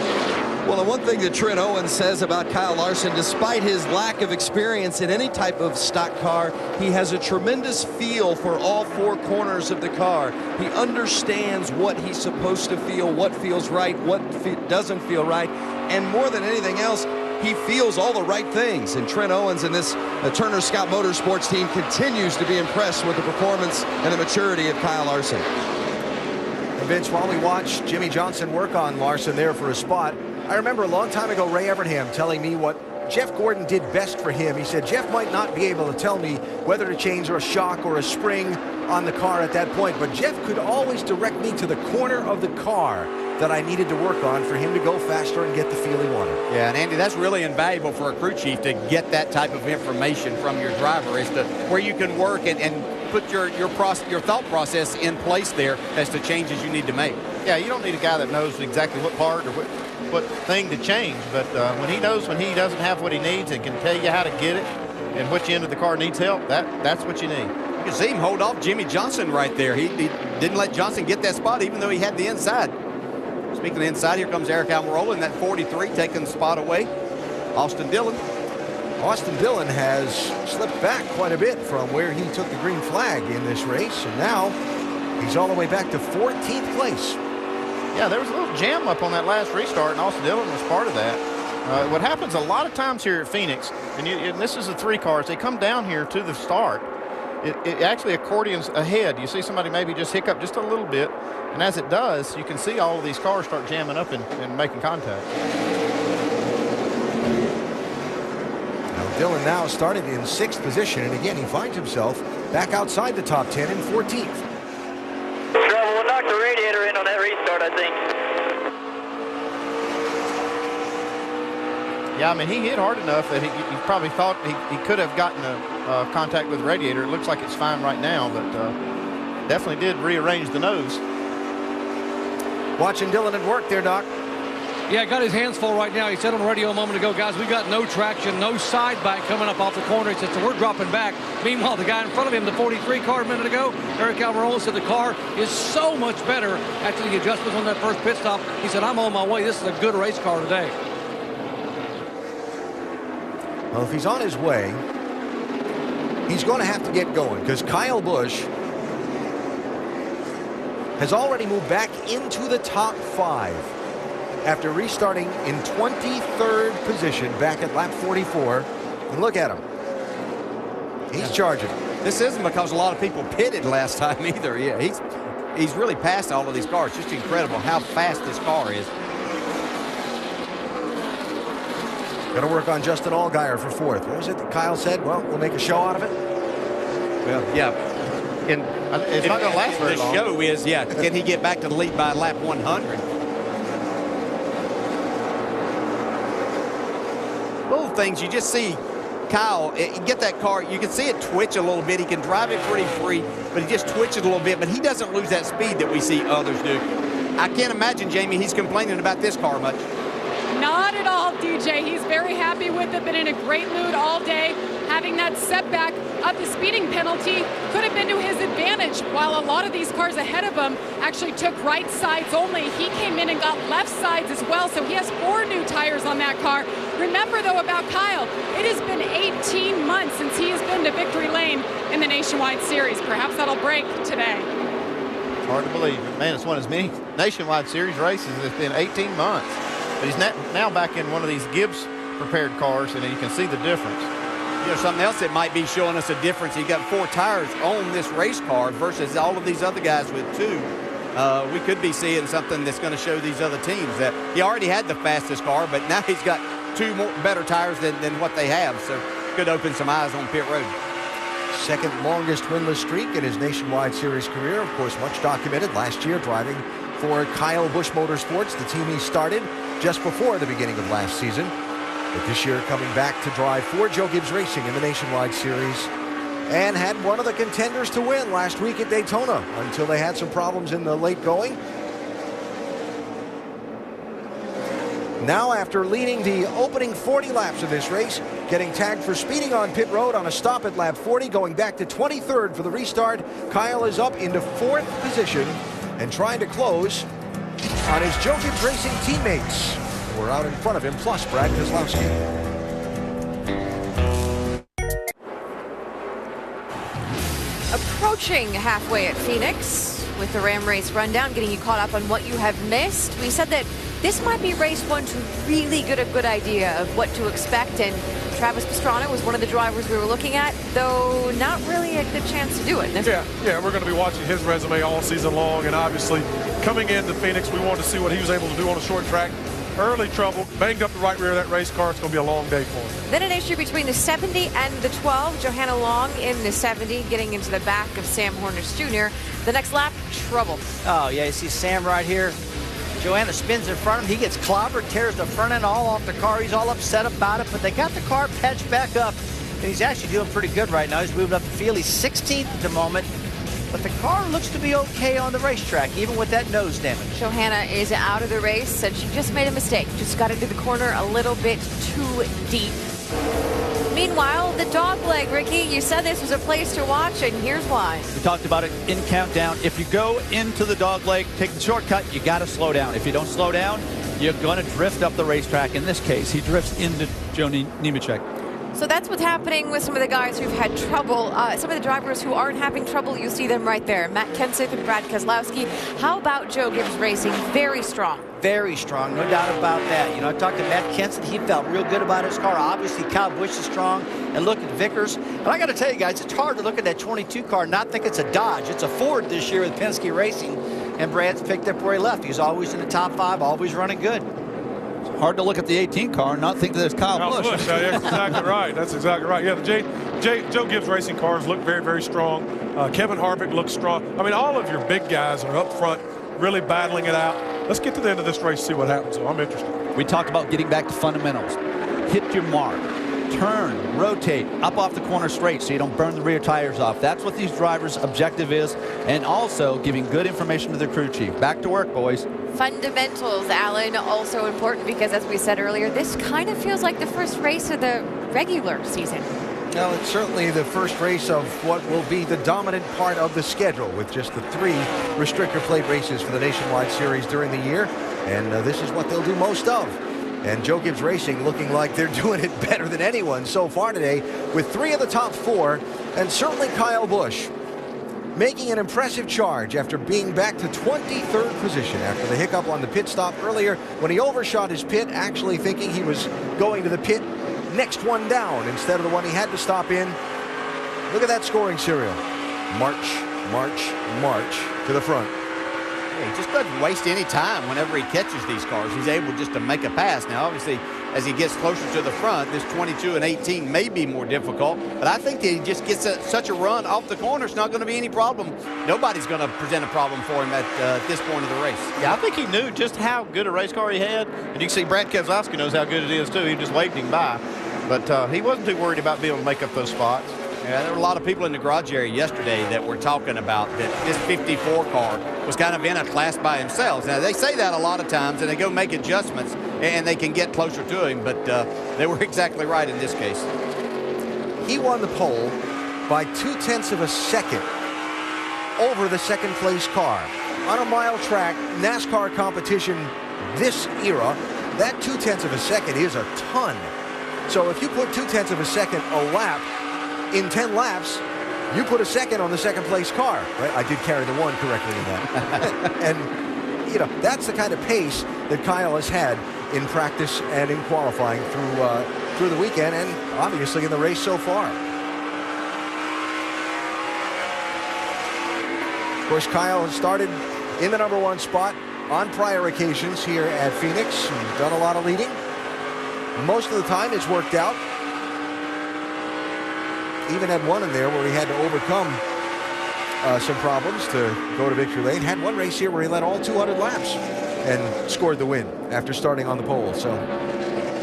Well, the one thing that Trent Owens says about Kyle Larson, despite his lack of experience in any type of stock car, he has a tremendous feel for all 4 corners of the car. He understands what he's supposed to feel, what feels right, what doesn't feel right, and more than anything else, he feels all the right things. And Trent Owens and this Turner Scott Motorsports team continues to be impressed with the performance and the maturity of Kyle Larson. And Vince, while we watch Jimmy Johnson work on Larson there for a spot, I remember a long time ago Ray Evernham telling me what Jeff Gordon did best for him. He said Jeff might not be able to tell me whether to change a shock or a spring on the car at that point, but Jeff could always direct me to the corner of the car that I needed to work on for him to go faster and get the feel he wanted. Yeah, and Andy, that's really invaluable for a crew chief to get that type of information from your driver as to where you can work and put your thought process in place there as to changes you need to make. Yeah, you don't need a guy that knows exactly what part or what thing to change, but when he knows when he doesn't have what he needs and can tell you how to get it and which end of the car needs help, that's what you need. You can see him hold off Jimmy Johnson right there. He didn't let Johnson get that spot even though he had the inside. Speaking of the inside, here comes Eric Almirola in that 43, taking the spot away. Austin Dillon. Austin Dillon has slipped back quite a bit from where he took the green flag in this race, and now he's all the way back to 14th place. Yeah, there was a little jam up on that last restart, and Austin Dillon was part of that. What happens a lot of times here at Phoenix, and this is the 3 cars, they come down here to the start. It actually accordions ahead. You see somebody maybe just hiccup just a little bit, and as it does, you can see all of these cars start jamming up and making contact. Now Dillon now started in 6th position, and again, he finds himself back outside the top 10 in 14th. We'll knock the radiator in on that restart, I think. Yeah, I mean, he hit hard enough that he probably thought he could have gotten a contact with the radiator. It looks like it's fine right now, but definitely did rearrange the nose. Watching Dillon at work there, Doc. Yeah, got his hands full right now. He said on the radio a moment ago, guys, we got no traction, no side back coming up off the corner. He said, so we're dropping back. Meanwhile, the guy in front of him, the 43 car a minute ago, Eric Almirola, said the car is so much better after the adjustments on that first pit stop. He said, I'm on my way. This is a good race car today. Well, if he's on his way, he's going to have to get going because Kyle Busch has already moved back into the top 5 after restarting in 23rd position back at lap 44. And look at him. He's charging. This isn't because a lot of people pitted last time either. Yeah, he's really passed all of these cars. Just incredible how fast this car is. Going to work on Justin Allgaier for 4th. What was it that Kyle said? Well, we'll make a show out of it. Well, yeah. It's not going to last very long. The show is, yeah, can he get back to the lead by lap 100? Little things you just see Kyle get that car. You can see it twitch a little bit. He can drive it pretty free, but he just twitches a little bit. But he doesn't lose that speed that we see others do. I can't imagine, Jamie, he's complaining about this car much. Not at all, DJ. He's very happy with it, been in a great mood all day. Having that setback of the speeding penalty could have been to his advantage, while a lot of these cars ahead of him actually took right sides only. He came in and got left sides as well, so he has 4 new tires on that car. Remember, though, about Kyle, it has been 18 months since he has been to victory lane in the Nationwide Series. Perhaps that'll break today. It's hard to believe. Man, it's one of as many Nationwide Series races. It's been 18 months. But he's now back in one of these Gibbs prepared cars, and you can see the difference. You know, something else that might be showing us a difference. He got 4 tires on this race car versus all of these other guys with 2. We could be seeing something that's going to show these other teams that he already had the fastest car, but now he's got 2 more better tires than what they have. So could open some eyes on pit road. Second longest winless streak in his Nationwide Series career. Of course, much documented last year driving for Kyle Busch Motorsports, the team he started just before the beginning of last season. But this year coming back to drive for Joe Gibbs Racing in the Nationwide Series, and had one of the contenders to win last week at Daytona until they had some problems in the late going. Now, after leading the opening 40 laps of this race, getting tagged for speeding on pit road on a stop at lap 40, going back to 23rd for the restart, Kyle is up into 4th position and trying to close on his Joe Gibbs Racing teammates who are out in front of him, plus Brad Keselowski. Approaching halfway at Phoenix with the Ram Race Rundown, getting you caught up on what you have missed. We said that this might be race one to really get a good idea of what to expect, and Travis Pastrana was one of the drivers we were looking at, though not really a good chance to do it. Yeah, we're going to be watching his resume all season long, and obviously coming into Phoenix, we wanted to see what he was able to do on a short track. Early trouble, banged up the right rear of that race car. It's going to be a long day for him. Then an issue between the 70 and the 12. Johanna Long in the 70, getting into the back of Sam Hornish Jr. The next lap, trouble. Oh, yeah, you see Sam right here. Johanna spins in front of him. He gets clobbered, tears the front end all off the car. He's all upset about it, but they got the car patched back up, and he's actually doing pretty good right now. He's moving up the field. He's 16th at the moment, but the car looks to be okay on the racetrack, even with that nose damage. Johanna is out of the race, said she just made a mistake. Just got into the corner a little bit too deep. Meanwhile, the dog leg, Ricky, you said this was a place to watch, and here's why. We talked about it in countdown. If you go into the dog leg, take the shortcut, you got to slow down. If you don't slow down, you're going to drift up the racetrack. In this case, he drifts into Joe Nemechek. So that's what's happening with some of the guys who've had trouble. Some of the drivers who aren't having trouble, you see them right there. Matt Kenseth and Brad Keselowski. How about Joe Gibbs Racing? Very strong. Very strong, no doubt about that. You know, I talked to Matt Kenseth. He felt real good about his car. Obviously, Kyle Busch is strong. And look at Vickers. And I got to tell you guys, it's hard to look at that 22 car and not think it's a Dodge. It's a Ford this year with Penske Racing. And Brad's picked up where he left. He's always in the top 5, always running good. Hard to look at the 18 car and not think that it's Kyle Busch. That's exactly right. That's exactly right. Yeah, the Joe Gibbs Racing cars look very, very strong. Kevin Harvick looks strong. I mean, all of your big guys are up front, really battling it out. Let's get to the end of this race, see what happens. So I'm interested. We talked about getting back to fundamentals. Hit your mark. Turn, rotate, up off the corner straight so you don't burn the rear tires off. That's what these drivers' objective is, and also giving good information to their crew chief. Back to work, boys. Fundamentals, Alan, also important because, as we said earlier, this kind of feels like the first race of the regular season. Well, it's certainly the first race of what will be the dominant part of the schedule, with just the 3 restrictor plate races for the Nationwide Series during the year. And this is what they'll do most of. And Joe Gibbs Racing looking like they're doing it better than anyone so far today, with 3 of the top 4, and certainly Kyle Busch making an impressive charge after being back to 23rd position after the hiccup on the pit stop earlier when he overshot his pit, actually thinking he was going to the pit next one down instead of the one he had to stop in. Look at that scoring serial. March, march, march to the front. He just doesn't waste any time whenever he catches these cars. He's able just to make a pass. Now, obviously, as he gets closer to the front, this 22 and 18 may be more difficult, but I think that he just gets such a run off the corner, it's not going to be any problem. Nobody's going to present a problem for him at this point of the race. Yeah, I think he knew just how good a race car he had, and you can see Brad Keselowski knows how good it is, too. He just waved him by, but he wasn't too worried about being able to make up those spots. Yeah, there were a lot of people in the garage area yesterday that were talking about that this 54 car was kind of in a class by themselves. Now, they say that a lot of times, and they go make adjustments, and they can get closer to him, but they were exactly right in this case. He won the pole by 0.2 of a second over the second-place car. On a mile track, NASCAR competition this era, that 0.2 of a second is a ton. So if you put 0.2 of a second a lap, in 10 laps, you put a second on the second-place car. Right? I did carry the 1 correctly in that. And, you know, that's the kind of pace that Kyle has had in practice and in qualifying through the weekend and obviously in the race so far. Of course, Kyle has started in the #1 spot on prior occasions here at Phoenix. He's done a lot of leading. Most of the time it's worked out. even had one in there where he had to overcome some problems to go to victory lane. Had one race here where he led all 200 laps and scored the win after starting on the pole. So,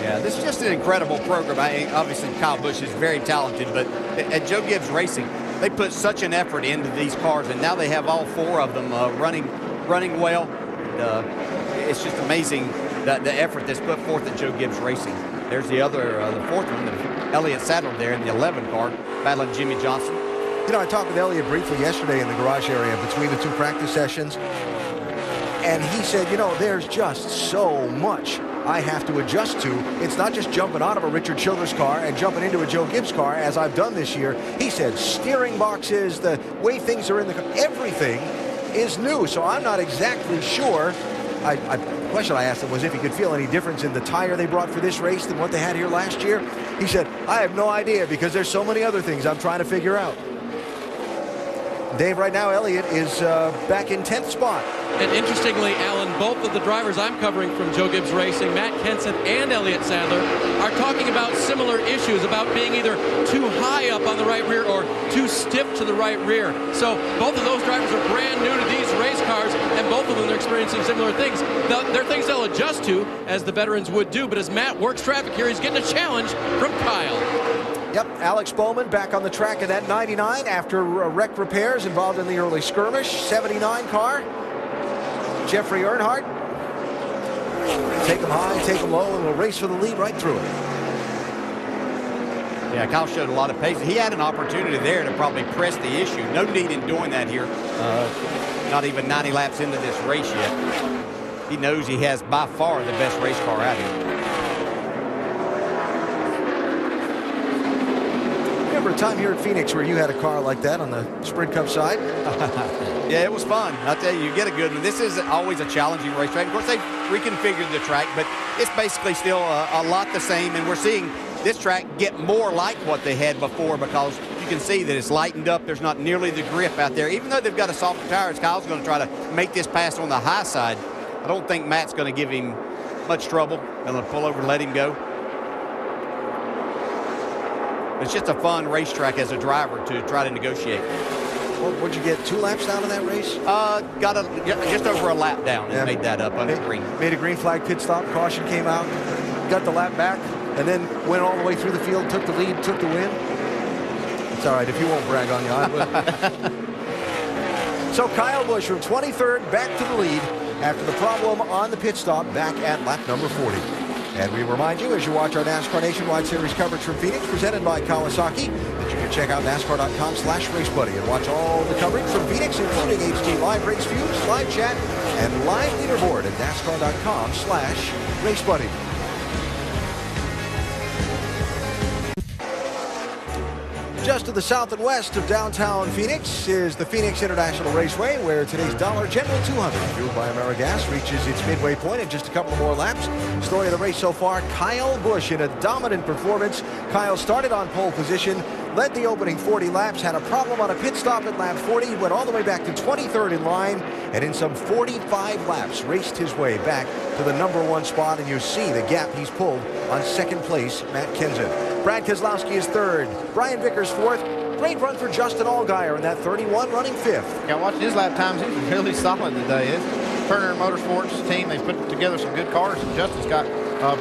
yeah, this is just an incredible program. Obviously, Kyle Busch is very talented, but at Joe Gibbs Racing, they put such an effort into these cars, and now they have all 4 of them running well. It's just amazing the effort that's put forth at Joe Gibbs Racing. There's the fourth one, Elliott Sadler there in the 11 car, battling Jimmy Johnson. You know, I talked with Elliott briefly yesterday in the garage area between the 2 practice sessions, and he said, you know, there's just so much I have to adjust to. It's not just jumping out of a Richard Childress car and jumping into a Joe Gibbs car, as I've done this year. He said steering boxes, the way things are in the car, everything is new. So I'm not exactly sure. The question I asked him was if he could feel any difference in the tire they brought for this race than what they had here last year. He said, I have no idea because there's so many other things I'm trying to figure out. Dave, right now, Elliott is back in 10th spot. And interestingly, Alan, both of the drivers I'm covering from Joe Gibbs Racing, Matt Kenseth and Elliott Sadler, are talking about similar issues, about being either too high up on the right rear or too stiff to the right rear. So both of those drivers are brand new to these race cars, and both of them are experiencing similar things. They're things they'll adjust to, as the veterans would do, but as Matt works traffic here, he's getting a challenge from Kyle. Yep, Alex Bowman back on the track in that 99 after wreck repairs involved in the early skirmish. 79 car. Jeffrey Earnhardt. Take him high, take him low, and we'll race for the lead right through it. Yeah, Kyle showed a lot of pace. He had an opportunity there to probably press the issue. No need in doing that here. Not even 90 laps into this race yet. He knows he has by far the best race car out here. Remember a time here at Phoenix where you had a car like that on the Sprint Cup side? Yeah, it was fun. I'll tell you, you get a good one. This is always a challenging racetrack. Of course, they've reconfigured the track, but it's basically still a lot the same, and we're seeing this track get more like what they had before because you can see that it's lightened up. There's not nearly the grip out there. Even though they've got a softer tire, Kyle's going to try to make this pass on the high side. I don't think Matt's going to give him much trouble. Going to pull over and let him go. It's just a fun racetrack as a driver to try to negotiate. Well, what'd you get, 2 laps down in that race? Got just over a lap down and made that up under green. Made a green flag pit stop, caution came out, got the lap back, and then went all the way through the field, took the lead, took the win. It's all right, if you won't brag on you, I will. So Kyle Busch from 23rd back to the lead after the problem on the pit stop back at lap number 40. And we remind you, as you watch our NASCAR Nationwide Series coverage from Phoenix, presented by Kawasaki, that you can check out NASCAR.com/RaceBuddy and watch all the coverage from Phoenix, including HD Live Race Views, Live Chat, and Live Leaderboard at NASCAR.com/RaceBuddy. Just to the south and west of downtown Phoenix is the Phoenix International Raceway, where today's Dollar General 200, fueled by AmeriGas, reaches its midway point in just a couple more laps. Story of the race so far, Kyle Busch in a dominant performance. Kyle started on pole position, led the opening 40 laps, had a problem on a pit stop at lap 40, went all the way back to 23rd in line, and in some 45 laps raced his way back to the #1 spot, and you see the gap he's pulled on second place, Matt Kenseth. Brad Keselowski is 3rd. Brian Vickers 4th. Great run for Justin Allgaier in that 31, running 5th. Yeah, watching his lap times, he was really solid today. His Turner Motorsports team, they've put together some good cars, and Justin's got,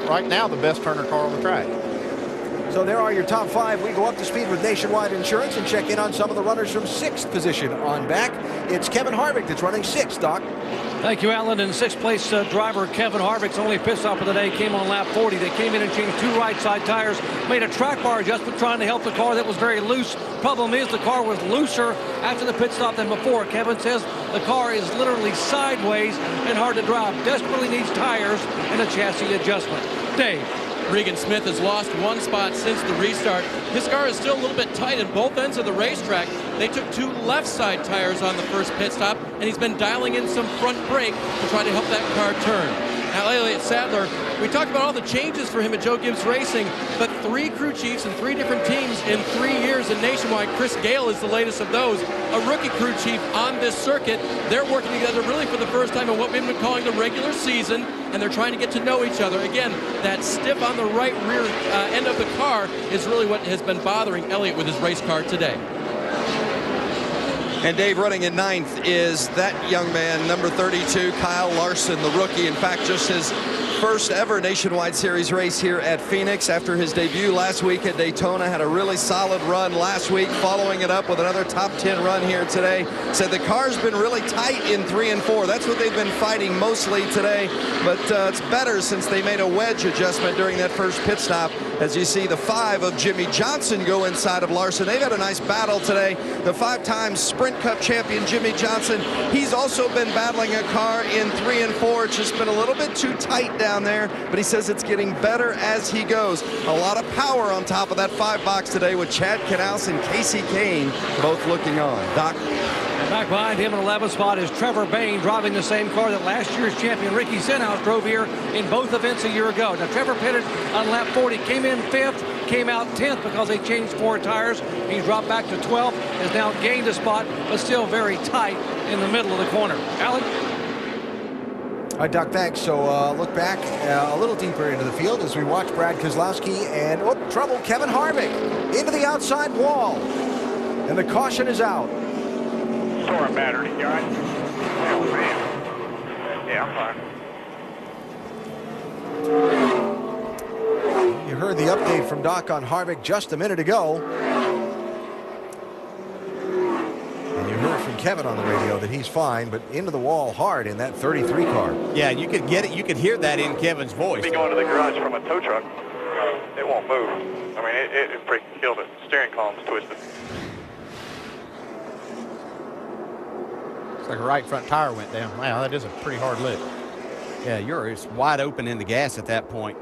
right now, the best Turner car on the track. So there are your top 5. We go up to speed with Nationwide Insurance and check in on some of the runners from 6th position on back. It's Kevin Harvick that's running 6th, Doc. Thank you, Alan. And 6th place driver Kevin Harvick's only pit stop of the day came on lap 40. They came in and changed 2 right side tires, made a track bar adjustment trying to help the car that was very loose. Problem is the car was looser after the pit stop than before. Kevin says the car is literally sideways and hard to drive. Desperately needs tires and a chassis adjustment. Dave. Regan Smith has lost 1 spot since the restart. His car is still a little bit tight at both ends of the racetrack. They took 2 left side tires on the first pit stop, and he's been dialing in some front brake to try to help that car turn. Now, Elliott Sadler, we talked about all the changes for him at Joe Gibbs Racing, but 3 crew chiefs and 3 different teams in 3 years in Nationwide. Chris Gale is the latest of those, a rookie crew chief on this circuit. They're working together really for the first time in what we've been calling the regular season. and they're trying to get to know each other. Again, that stiff on the right rear end of the car is really what has been bothering Elliott with his race car today. And Dave, running in 9th is that young man, number 32, Kyle Larson, the rookie. In fact, just his first ever Nationwide Series race here at Phoenix after his debut last week at Daytona. Had a really solid run last week, following it up with another top 10 run here today. Said the car's been really tight in 3 and 4. That's what they've been fighting mostly today, but it's better since they made a wedge adjustment during that first pit stop. As you see the 5 of Jimmy Johnson go inside of Larson. They've had a nice battle today. The 5-time Sprint Cup champion Jimmy Johnson, he's also been battling a car in 3 and 4. It's just been a little bit too tight down there, but he says it's getting better as he goes. A lot of power on top of that 5 box today with Chad Knaus and Casey Kane both looking on. Doc? Back behind him in 11th spot is Trevor Bayne, driving the same car that last year's champion Ricky Stenhouse drove here in both events a year ago. Now Trevor pitted on lap 40, came in 5th, came out 10th because they changed 4 tires. He's dropped back to 12th, has now gained a spot, but still very tight in the middle of the corner. Alan? All right, Doc, thanks. So look back a little deeper into the field as we watch Brad Keselowski and, trouble, Kevin Harvick into the outside wall. And the caution is out. Storm battery, you all right? Oh, man. Yeah, I'm fine. You heard the update from Doc on Harvick just a minute ago. And you heard from Kevin on the radio that he's fine, but into the wall hard in that 33 car. Yeah, you could get it. You could hear that in Kevin's voice. Be going to the garage from a tow truck. It won't move. I mean, it freaking killed it. Steering column's twisted. Like a right front tire went down. Wow, that is a pretty hard lick. Yeah, it's wide open in the gas at that point.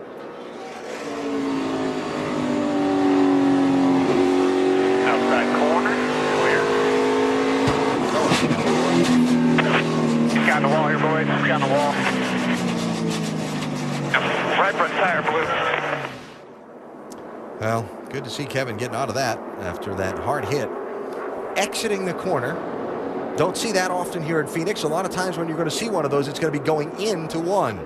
Outside corner, clear. He's got the wall here, boys. He's got the wall. Right front tire blew. Well, good to see Kevin getting out of that after that hard hit. Exiting the corner. Don't see that often here at Phoenix. A lot of times when you're going to see one of those, it's going to be going into one.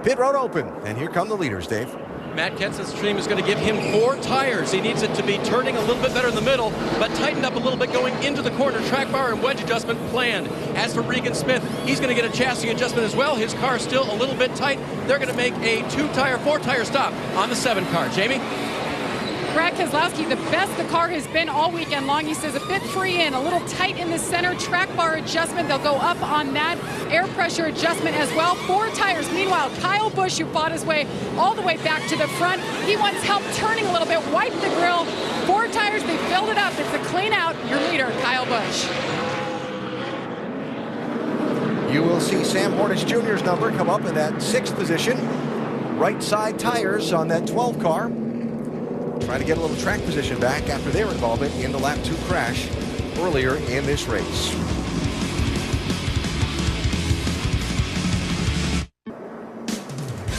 Pit road open, and here come the leaders, Dave. Matt Kenseth's team is going to give him 4 tires. He needs it to be turning a little bit better in the middle, but tightened up a little bit going into the corner. Track bar and wedge adjustment planned. As for Regan Smith, he's going to get a chassis adjustment as well. His car's still a little bit tight. They're going to make a 4-tire stop on the 7 car. Jamie? Brad Keselowski, the best the car has been all weekend long. He says a bit free in, a little tight in the center. Track bar adjustment, they'll go up on that. Air pressure adjustment as well. 4 tires. Meanwhile, Kyle Busch, who fought his way all the way back to the front, he wants help turning a little bit. Wipe the grill. 4 tires, they filled it up. It's a clean out. Your leader, Kyle Busch. You will see Sam Hornish Jr.'s number come up in that 6th position. Right side tires on that 12 car. Trying to get a little track position back after their involvement in the lap 2 crash earlier in this race.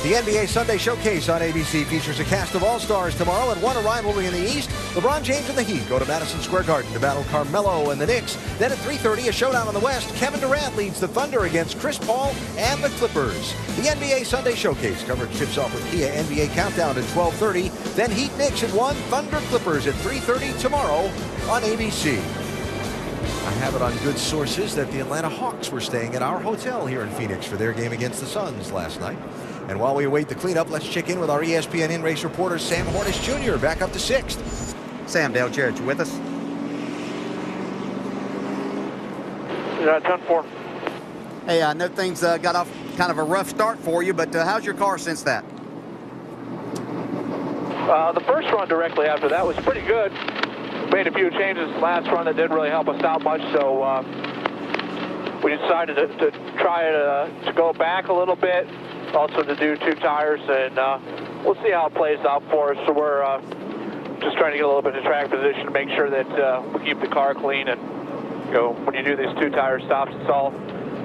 The NBA Sunday Showcase on ABC features a cast of all-stars tomorrow and one rivalry in the East. LeBron James and the Heat go to Madison Square Garden to battle Carmelo and the Knicks. Then at 3:30, a showdown in the West. Kevin Durant leads the Thunder against Chris Paul and the Clippers. The NBA Sunday Showcase coverage tips off with Kia NBA Countdown at 12:30. Then Heat Knicks at 1, Thunder Clippers at 3:30 tomorrow on ABC. I have it on good sources that the Atlanta Hawks were staying at our hotel here in Phoenix for their game against the Suns last night. And while we await the cleanup, let's check in with our ESPN in-race reporter, Sam Hornish Jr., back up to 6th. Sam, Dale Jarrett, you with us? Yeah, 10-4. Hey, I know things got off kind of a rough start for you, but how's your car since that? The first run directly after that was pretty good. Made a few changes last run that didn't really help us out much, so we decided to try to go back a little bit, also to do 2 tires, and we'll see how it plays out for us. So we're just trying to get a little bit of track position to make sure that we keep the car clean. And when you do these 2 tire stops, it's all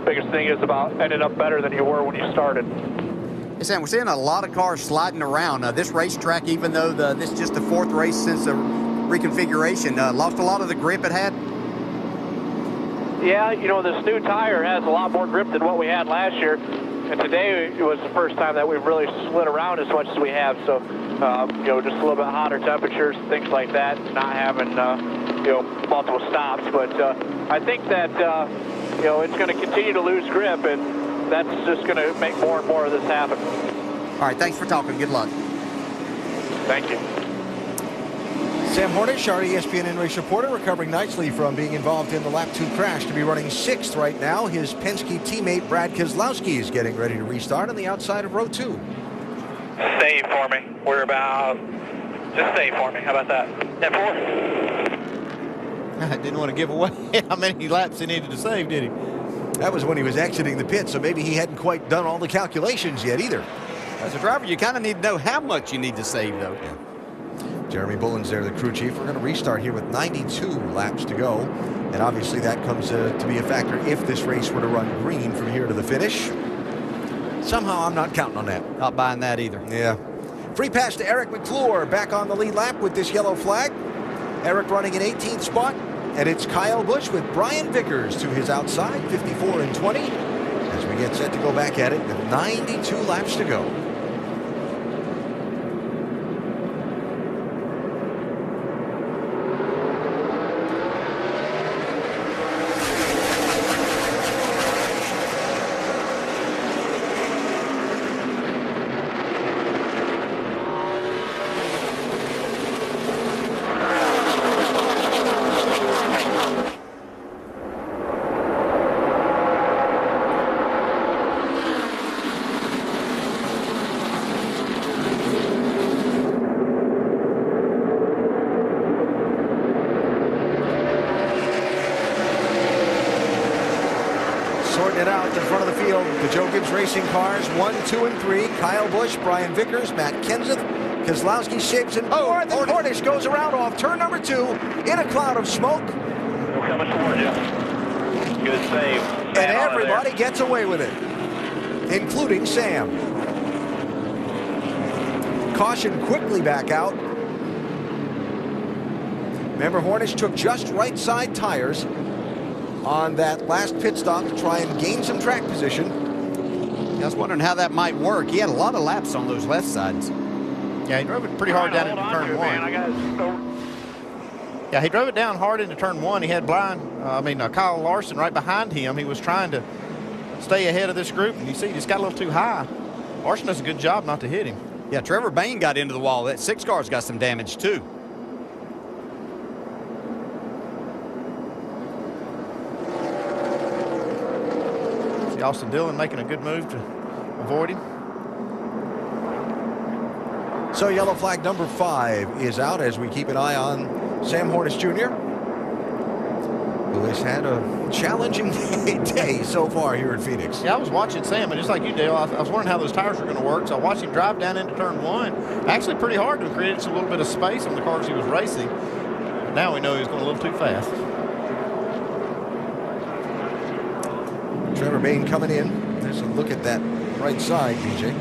biggest thing is about ending up better than you were when you started. Hey Sam, we're seeing a lot of cars sliding around. This racetrack, even though this is just the 4th race since the reconfiguration, lost a lot of the grip it had. Yeah, this new tire has a lot more grip than what we had last year. And today was the first time that we've really slid around as much as we have. So, just a little bit hotter temperatures, things like that, not having, multiple stops. But I think that, it's going to continue to lose grip, and that's just going to make more and more of this happen. All right, thanks for talking. Good luck. Thank you. Sam Hornish, our ESPN in-race reporter, recovering nicely from being involved in the lap 2 crash to be running 6th right now. His Penske teammate Brad Keselowski is getting ready to restart on the outside of row 2. Save for me. We're about, just save for me. How about that? That 4? I didn't want to give away how many laps he needed to save, did he? That was when he was exiting the pit, so maybe he hadn't quite done all the calculations yet either. As a driver, you kind of need to know how much you need to save, though. Yeah. Jeremy Bullen's there, the crew chief. We're going to restart here with 92 laps to go. And obviously that comes to be a factor if this race were to run green from here to the finish. Somehow I'm not counting on that. Not buying that either. Yeah. Free pass to Eric McClure back on the lead lap with this yellow flag. Eric running in 18th spot. And it's Kyle Busch with Brian Vickers to his outside, 54 and 20. As we get set to go back at it with 92 laps to go. Sorting it out in front of the field. The Joe Gibbs Racing cars, 1, 2, and 3. Kyle Busch, Brian Vickers, Matt Kenseth, Keselowski, Shiggs, and more. Then Hornish goes around off turn number 2 in a cloud of smoke. We're coming toward you. Good save. And everybody gets away with it, including Sam. Caution quickly back out. Remember, Hornish took just right side tires on that last pit stop to try and gain some track position. I was wondering how that might work. He had a lot of laps on those left sides. Yeah, he drove it pretty hard down into turn 1. Yeah, he drove it down hard into turn 1. He had Kyle Larson right behind him. He was trying to stay ahead of this group, and you see he just got a little too high. Larson does a good job not to hit him. Yeah, Trevor Bayne got into the wall. That 6 car's got some damage, too. See Austin Dillon making a good move to avoid him. So yellow flag number 5 is out as we keep an eye on Sam Hornish Jr., who has had a challenging day so far here at Phoenix. Yeah, I was watching Sam, and just like you, Dale, I was wondering how those tires were going to work, so I watched him drive down into turn 1. Actually pretty hard to create a little bit of space on the cars he was racing. But now we know he was going a little too fast. Trevor Bayne coming in. There's a look at that right side, BJ.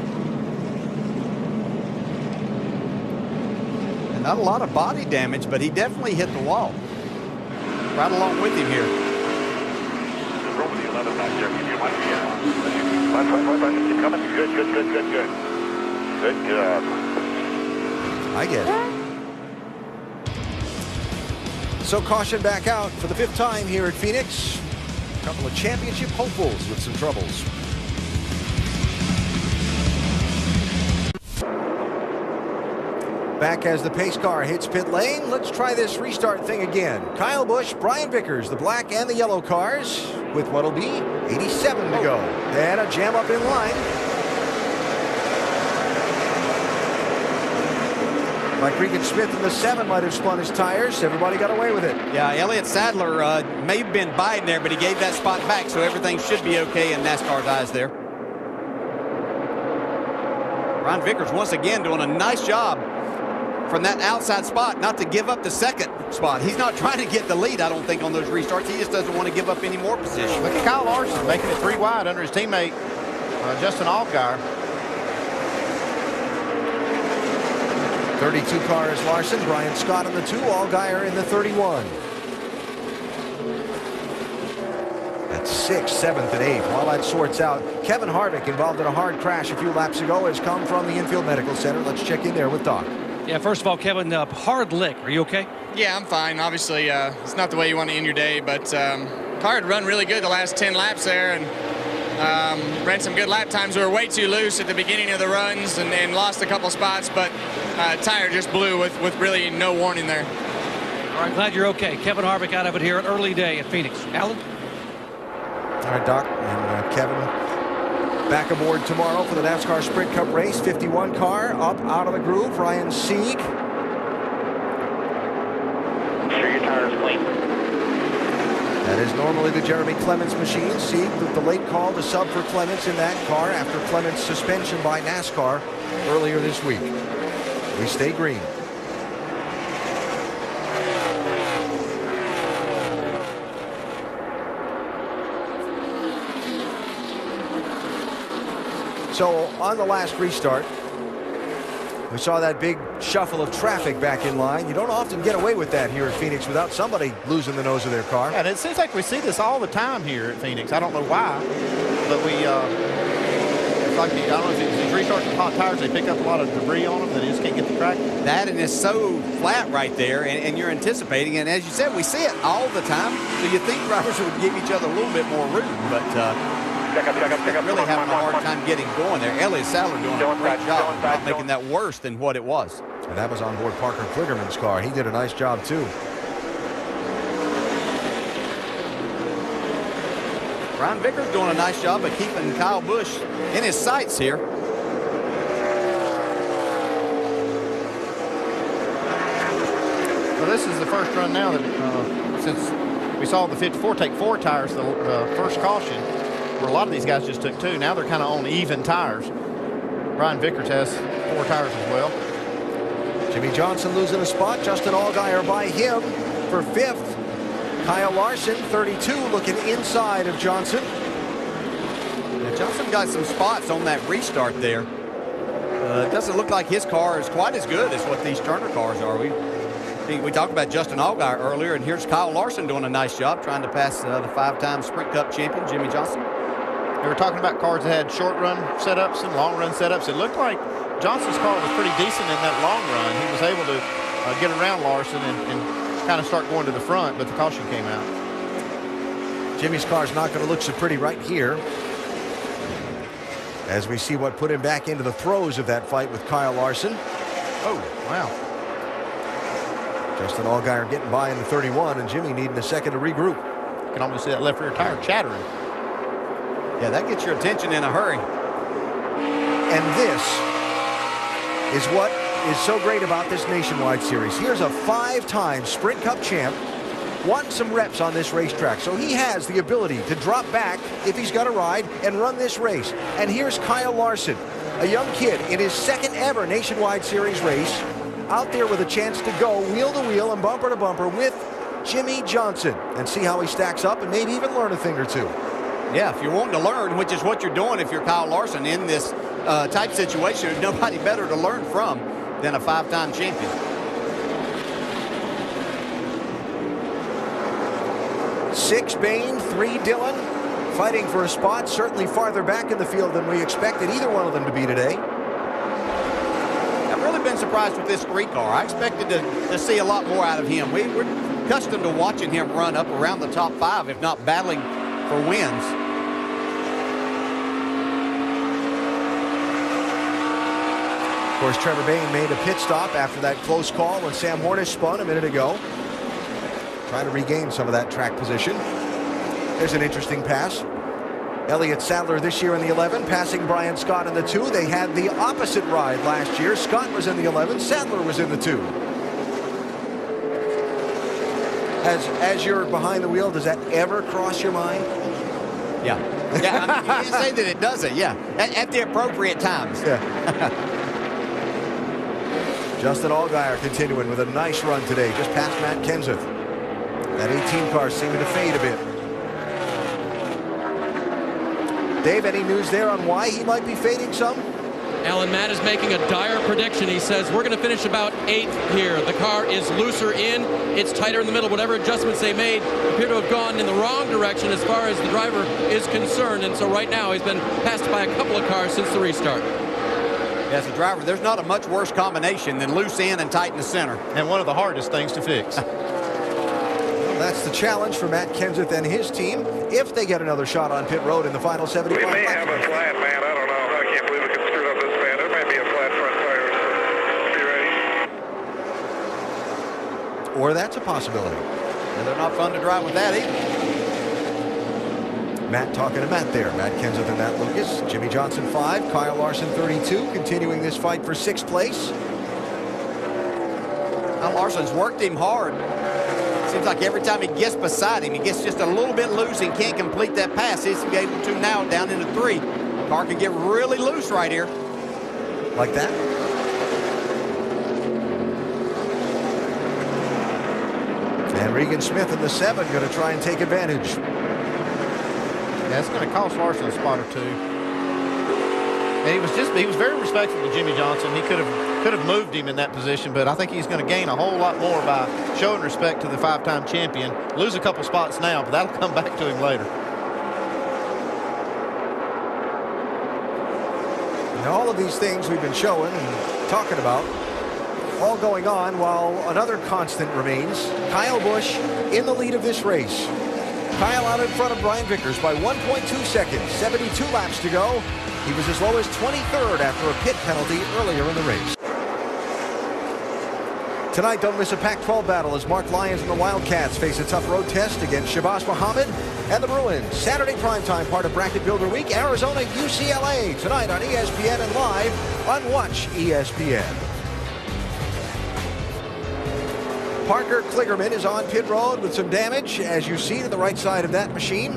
And not a lot of body damage, but he definitely hit the wall. Right along with him here. Roll with the 11 back there. You might be keep coming. Good. Good job. I get it. So caution back out for the 5th time here at Phoenix. A couple of championship hopefuls with some troubles. Back as the pace car hits pit lane. Let's try this restart thing again. Kyle Busch, Brian Vickers, the black and the yellow cars with what'll be 87 to go. And a jam up in line. Like Regan Smith in the 7 might have spun his tires. Everybody got away with it. Yeah, Elliott Sadler may have been biting there, but he gave that spot back, so everything should be okay in NASCAR's eyes there. Brian Vickers once again doing a nice job from that outside spot, not to give up the 2nd spot. He's not trying to get the lead, I don't think, on those restarts. He just doesn't want to give up any more position. Look at Kyle Larson making it 3 wide under his teammate, Justin Allgaier. 32 cars Larson, Brian Scott in the 2, Allgaier in the 31. at 6th, 7th, and 8th. While that sorts out, Kevin Harvick, involved in a hard crash a few laps ago, has come from the infield medical center. Let's check in there with Doc. Yeah, first of all, Kevin, hard lick. Are you okay? Yeah, I'm fine. Obviously, it's not the way you want to end your day, but car had run really good the last 10 laps there, and ran some good lap times. We were way too loose at the beginning of the runs and lost a couple spots, but tire just blew with really no warning there. All right, glad you're okay. Kevin Harvick out of it here, an early day at Phoenix. Alan? All right, Doc, and Kevin back aboard tomorrow for the NASCAR Sprint Cup race. 51 car up out of the groove. Ryan Sieg. Sure your tire is clean. That is normally the Jeremy Clements machine. Sieg with the late call to sub for Clements in that car after Clements' suspension by NASCAR earlier this week. We stay green. So on the last restart, we saw that big shuffle of traffic back in line. You don't often get away with that here at Phoenix without somebody losing the nose of their car. And it seems like we see this all the time here at Phoenix. I don't know why, but it's like I don't know if these restarts with hot tires, they pick up a lot of debris on them that they just can't get the track. That, and it's so flat right there, and you're anticipating. And as you said, we see it all the time. So you think drivers would give each other a little bit more room, but Check up. really having a hard time getting going there. Elliott Sadler doing a great job of making that worse than what it was. And that was on board Parker Kligerman's car. He did a nice job too. Brian Vickers doing a nice job of keeping Kyle Busch in his sights here. Well, this is the first run now that since we saw the 54 take 4 tires the first caution, where a lot of these guys just took 2. Now they're kind of on even tires. Brian Vickers has 4 tires as well. Jimmy Johnson losing a spot. Justin Allgaier by him for 5th. Kyle Larson, 32, looking inside of Johnson. Now Johnson got some spots on that restart there. It doesn't look like his car is quite as good as what these Turner cars are. We talked about Justin Allgaier earlier, and here's Kyle Larson doing a nice job trying to pass the 5-time Sprint Cup champion, Jimmy Johnson. They were talking about cars that had short run setups and long run setups. It looked like Johnson's car was pretty decent in that long run. He was able to get around Larson and kind of start going to the front, but the caution came out. Jimmy's car's not going to look so pretty right here, as we see what put him back into the throes of that fight with Kyle Larson. Oh, wow. Justin Allgaier getting by in the 31, and Jimmy needing a second to regroup. You can almost see that left rear tire chattering. Yeah, that gets your attention in a hurry. And this is what is so great about this Nationwide Series. Here's a 5-time Sprint Cup champ, won some reps on this racetrack, so he has the ability to drop back if he's got a ride and run this race. And here's Kyle Larson, a young kid in his 2nd ever Nationwide Series race, out there with a chance to go wheel to wheel and bumper to bumper with Jimmy Johnson and see how he stacks up and maybe even learn a thing or two. Yeah, if you're wanting to learn, which is what you're doing if you're Kyle Larson in this type situation, there's nobody better to learn from than a 5-time champion. 6 Bain, 3 Dillon, fighting for a spot, certainly farther back in the field than we expected either one of them to be today. I've really been surprised with this 3 car. I expected to see a lot more out of him. We're accustomed to watching him run up around the top 5, if not battling for wins. Of course, Trevor Bayne made a pit stop after that close call when Sam Hornish spun a minute ago. Trying to regain some of that track position. There's an interesting pass. Elliott Sadler this year in the 11, passing Brian Scott in the 2. They had the opposite ride last year. Scott was in the 11, Sadler was in the 2. As you're behind the wheel, does that ever cross your mind? Yeah. Yeah, I mean, you didn't say that it doesn't, yeah. At the appropriate times. Yeah. Justin Allgaier continuing with a nice run today, just past Matt Kenseth. That 18 car seeming to fade a bit. Dave, any news there on why he might be fading some? Alan, Matt is making a dire prediction. He says we're going to finish about 8th here. The car is looser in. It's tighter in the middle. Whatever adjustments they made appear to have gone in the wrong direction as far as the driver is concerned. And so right now he's been passed by a couple of cars since the restart. As a driver, there's not a much worse combination than loose in and tight in the center. And one of the hardest things to fix. Well, that's the challenge for Matt Kenseth and his team if they get another shot on pit road in the final 75. We may have a flat, man. I don't know. I can't believe we could screw up this bad. There may be a flat front tire, so be ready. Or that's a possibility. And they're not fun to drive with that either. Matt talking to Matt there. Matt Kenseth and Matt Lucas. Jimmy Johnson 5, Kyle Larson 32, continuing this fight for 6th place. Now Larson's worked him hard. Seems like every time he gets beside him, he gets just a little bit loose and can't complete that pass. He's able to now down into 3. Car can get really loose right here. Like that? And Regan Smith in the 7 going to try and take advantage. Yeah, it's going to cost Larson a spot or 2. And he was very respectful to Jimmy Johnson. He could have moved him in that position, but I think he's going to gain a whole lot more by showing respect to the 5-time champion. Lose a couple spots now, but that'll come back to him later. And all of these things we've been showing and talking about, all going on while another constant remains. Kyle Busch in the lead of this race. Kyle out in front of Brian Vickers by 1.2 seconds, 72 laps to go. He was as low as 23rd after a pit penalty earlier in the race. Tonight, don't miss a Pac-12 battle as Mark Lyons and the Wildcats face a tough road test against Shabazz Muhammad and the Bruins. Saturday primetime, part of Bracket Builder Week, Arizona, UCLA, tonight on ESPN and live on Watch ESPN. Parker Kligerman is on pit road with some damage, as you see to the right side of that machine.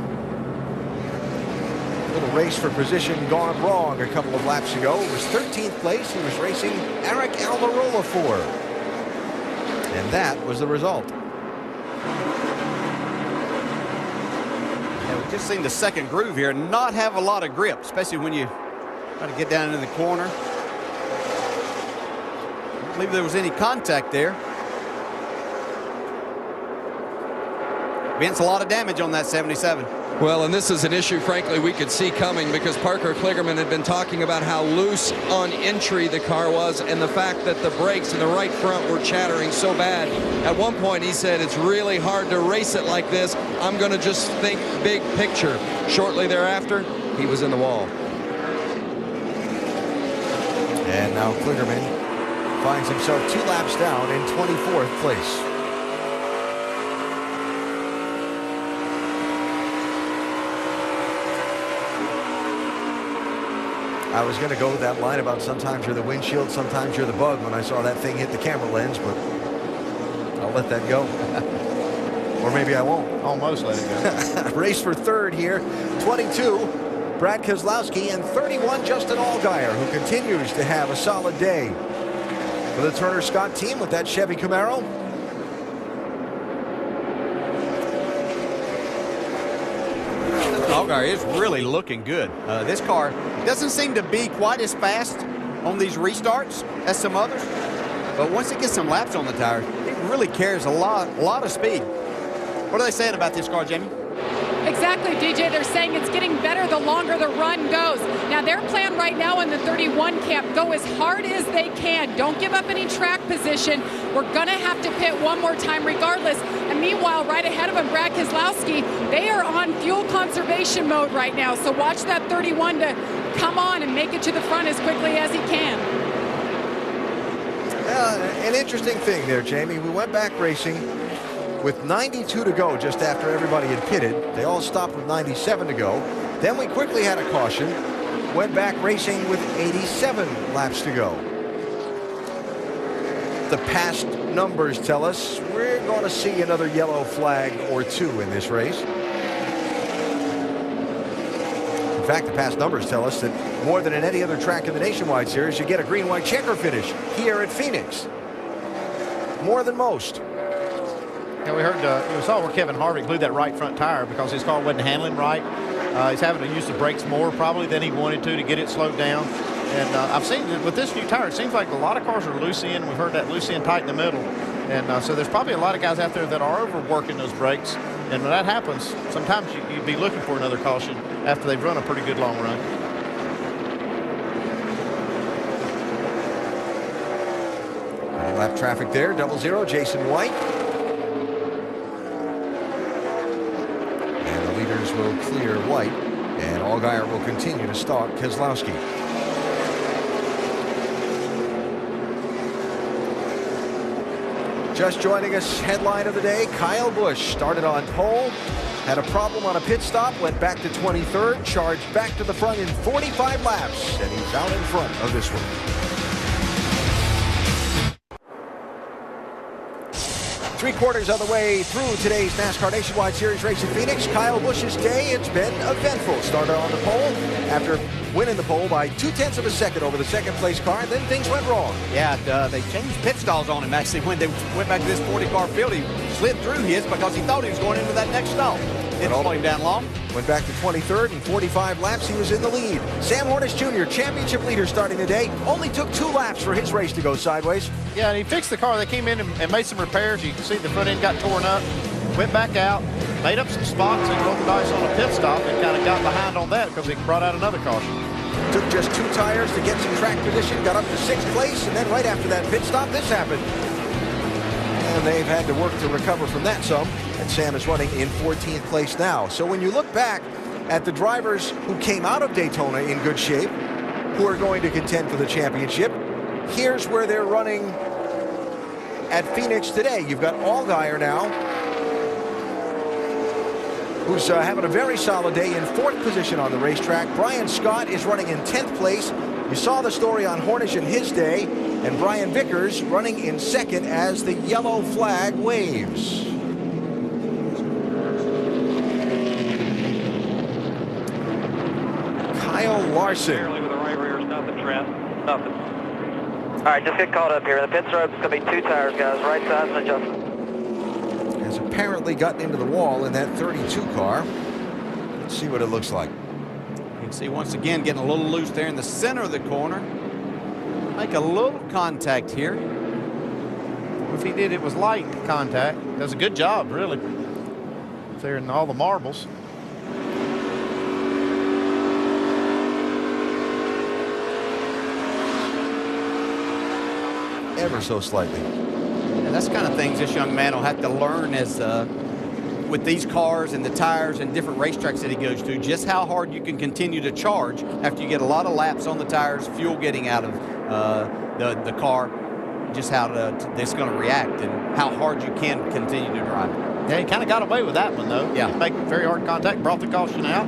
A little race for position gone wrong a couple of laps ago. It was 13th place. He was racing Eric Almirola for. And that was the result. Yeah, we've just seen the second groove here not have a lot of grip, especially when you try to get down into the corner. I don't believe there was any contact there. Vince, a lot of damage on that 77. Well, and this is an issue, frankly, we could see coming because Parker Kligerman had been talking about how loose on entry the car was and the fact that the brakes in the right front were chattering so bad. At one point, he said, it's really hard to race it like this. I'm going to just think big picture. Shortly thereafter, he was in the wall. And now Kligerman finds himself 2 laps down in 24th place. I was going to go with that line about sometimes you're the windshield, sometimes you're the bug when I saw that thing hit the camera lens, but I'll let that go. Or maybe I won't. Almost let it go. Race for 3rd here. 22, Brad Keselowski, and 31, Justin Allgaier, who continues to have a solid day for the Turner Scott team with that Chevy Camaro. Allgaier is really looking good. This car doesn't seem to be quite as fast on these restarts as some others, but once it gets some laps on the tires, it really carries a lot of speed. What are they saying about this car, Jamie? Exactly, DJ. They're saying it's getting better the longer the run goes. Now, their plan right now in the 31 camp, go as hard as they can. Don't give up any track position. We're going to have to pit one more time regardless. And meanwhile, right ahead of them, Brad Keselowski, they are on fuel conservation mode right now. So watch that 31 to come on and make it to the front as quickly as he can. An interesting thing there, Jamie. We went back racing with 92 to go just after everybody had pitted. They all stopped with 97 to go. Then we quickly had a caution, went back racing with 87 laps to go. The past numbers tell us we're going to see another yellow flag or 2 in this race. In fact, the past numbers tell us that more than in any other track in the Nationwide Series, you get a green-white checker finish here at Phoenix. More than most. Yeah, we saw where Kevin Harvick blew that right front tire because his car wasn't handling right. He's having to use the brakes more probably than he wanted to get it slowed down. And I've seen with this new tire, it seems like a lot of cars are loose in. We've heard that loose in tight in the middle. And so there's probably a lot of guys out there that are overworking those brakes. And when that happens, sometimes you'd be looking for another caution after they've run a pretty good long run. Lap traffic there, 00, Jason White. And the leaders will clear White, and Allgaier will continue to stalk Keselowski. Just joining us, headline of the day, Kyle Busch started on pole, had a problem on a pit stop, went back to 23rd, charged back to the front in 45 laps, and he's out in front of this one. Three-quarters of the way through today's NASCAR Nationwide Series race in Phoenix. Kyle Busch's day, it's been eventful. Started on the pole after winning the pole by 0.2 of a second over the second-place car, and then things went wrong. Yeah, they changed pit stalls on him, actually. When they went back to this 40-car field, he slid through his because he thought he was going into that next stall. Didn't slow him down long. Went back to 23rd and 45 laps. He was in the lead. Sam Hornish Jr., championship leader starting today, only took 2 laps for his race to go sideways. Yeah, and he fixed the car. They came in and made some repairs. You can see the front end got torn up. Went back out, made up some spots, and rolled the dice on a pit stop and kind of got behind on that because he brought out another caution. Took just 2 tires to get some track position, got up to 6th place, and then right after that pit stop, this happened. And they've had to work to recover from that some, and Sam is running in 14th place now. So when you look back at the drivers who came out of Daytona in good shape, who are going to contend for the championship, here's where they're running at Phoenix today. You've got Allgaier now, who's having a very solid day in 4th position on the racetrack. Brian Scott is running in 10th place. You saw the story on Hornish in his day, and Brian Vickers running in 2nd as the yellow flag waves. Kyle Larson. Barely with the right rear, nothing, Trent. Nothing. All right, just get caught up here. The pit road's going to be 2 tires, guys. Right side's an adjustment. Has apparently gotten into the wall in that 32 car. Let's see what it looks like. You can see once again getting a little loose there in the center of the corner. Make a little contact here. If he did, it was light contact. Does a good job, really. There in all the marbles. Ever so slightly. And that's kind of things this young man will have to learn as with these cars and the tires and different racetracks that he goes to, just how hard you can continue to charge after you get a lot of laps on the tires, fuel getting out of the car, just how it's going to react and how hard you can continue to drive. Yeah, he kind of got away with that one, though. Yeah. Make very hard contact, brought the caution out,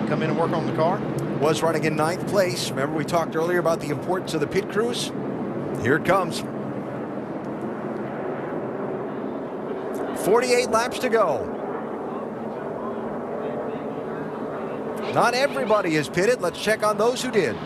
come in and work on the car. Was running in 9th place. Remember we talked earlier about the importance of the pit crews? Here it comes. 48 laps to go. Not everybody is pitted. Let's check on those who did.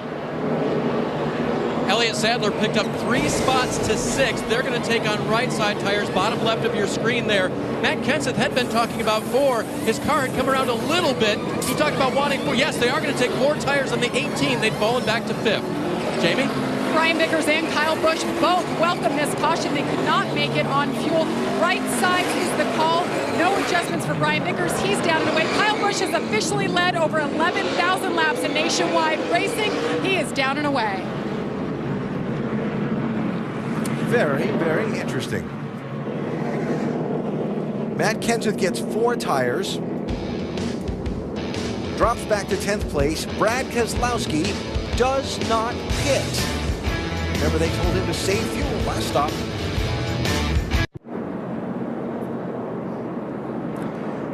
Elliott Sadler picked up 3 spots to 6th. They're going to take on right side tires, bottom left of your screen there. Matt Kenseth had been talking about 4. His car had come around a little bit. He talked about wanting 4. Yes, they are going to take 4 tires on the 18. They'd fallen back to 5th. Jamie? Brian Vickers and Kyle Busch both welcome this caution. They could not make it on fuel. Right side is the call. No adjustments for Brian Vickers. He's down and away. Kyle Busch has officially led over 11,000 laps in nationwide racing. He is down and away. Very, very interesting. Matt Kenseth gets 4 tires. Drops back to 10th place. Brad Keselowski does not pit. Remember, they told him to save fuel last stop.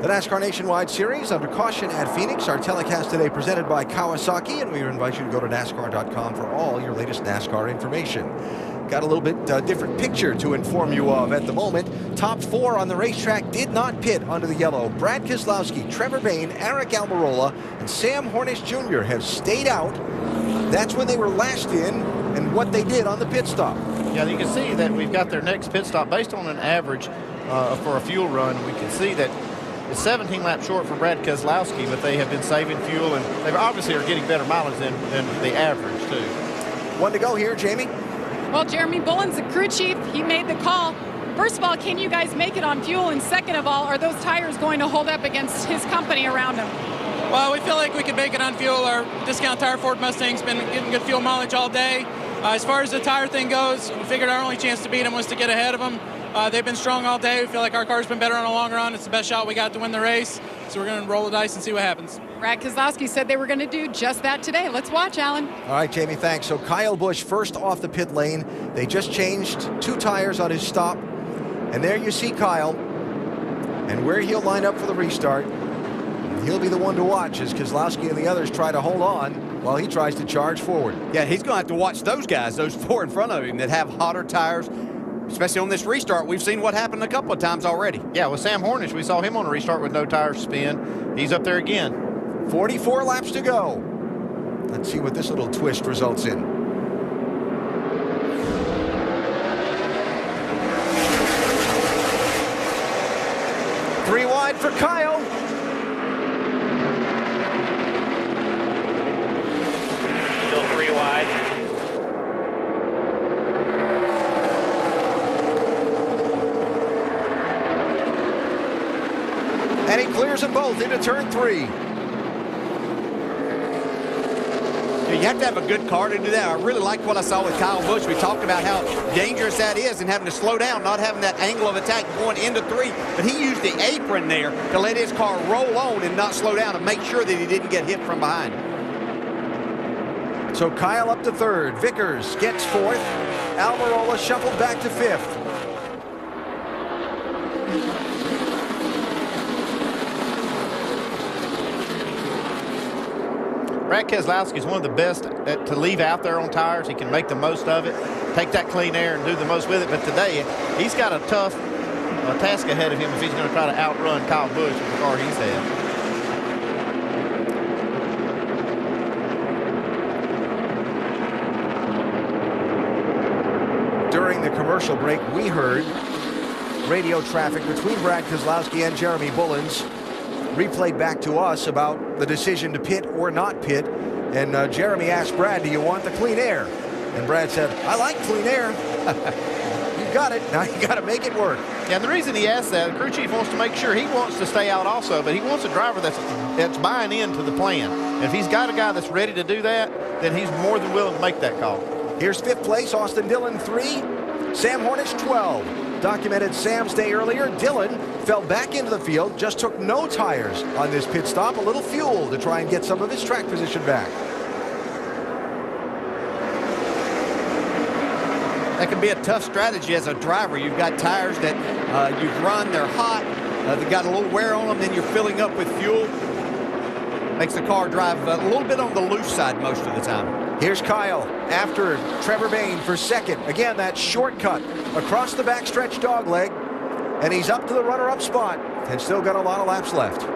The NASCAR Nationwide Series under caution at Phoenix. Our telecast today presented by Kawasaki, and we invite you to go to NASCAR.com for all your latest NASCAR information. Got a little bit different picture to inform you of at the moment. Top 4 on the racetrack did not pit under the yellow. Brad Keselowski, Trevor Bayne, Aric Almirola, and Sam Hornish Jr. have stayed out. That's when they were last in and what they did on the pit stop. Yeah, you can see that we've got their next pit stop based on an average for a fuel run. We can see that it's 17 laps short for Brad Keselowski, but they have been saving fuel, and they obviously are getting better mileage than the average, too. One to go here, Jamie. Well, Jeremy Bullins, the crew chief, he made the call. First of all, can you guys make it on fuel? And second of all, are those tires going to hold up against his company around him? Well, we feel like we can make it on fuel. Our discount tire Ford Mustang's been getting good fuel mileage all day. As far as the tire thing goes, we figured our only chance to beat them was to get ahead of them. They've been strong all day. We feel like our car's been better on a long run. It's the best shot we got to win the race. So we're going to roll the dice and see what happens. Brad Keselowski said they were going to do just that today. Let's watch, Alan. All right, Jamie, thanks. So Kyle Busch first off the pit lane. They just changed 2 tires on his stop. And there you see Kyle. And where he'll line up for the restart. He'll be the one to watch as Keselowski and the others try to hold on while he tries to charge forward. Yeah, he's going to have to watch those guys, those 4 in front of him that have hotter tires. Especially on this restart, we've seen what happened a couple of times already. Yeah, with Sam Hornish, we saw him on a restart with no tire spin. He's up there again. 44 laps to go. Let's see what this little twist results in. Three wide for Kyle. Still 3 wide. And he clears them both into turn 3. You have to have a good car to do that. I really like what I saw with Kyle Busch. We talked about how dangerous that is and having to slow down, not having that angle of attack going into 3. But he used the apron there to let his car roll on and not slow down and make sure that he didn't get hit from behind. So Kyle up to 3rd. Vickers gets 4th. Almirola shuffled back to 5th. Brad Keselowski is one of the best to leave out there on tires. He can make the most of it, take that clean air and do the most with it. But today, he's got a tough task ahead of him if he's going to try to outrun Kyle Busch with the car he's had. During the commercial break, we heard radio traffic between Brad Keselowski and Jeremy Bullins replayed back to us about the decision to pit or not pit. And Jeremy asked Brad, do you want the clean air? And Brad said, I like clean air. You got it. Now you got to make it work. Yeah, and the reason he asked that, the crew chief wants to make sure he wants to stay out also, but he wants a driver that's buying into the plan. And if he's got a guy that's ready to do that, then he's more than willing to make that call. Here's 5th place, Austin Dillon 3, Sam Hornish 12. Documented Sam's day earlier. Dillon fell back into the field, just took no tires on this pit stop, a little fuel to try and get some of his track position back. That can be a tough strategy as a driver. You've got tires that you've run, they're hot, they've got a little wear on them, then you're filling up with fuel. Makes the car drive a little bit on the loose side most of the time. Here's Kyle after Trevor Bayne for 2nd. Again, that shortcut across the backstretch dogleg, and he's up to the runner-up spot and still got a lot of laps left.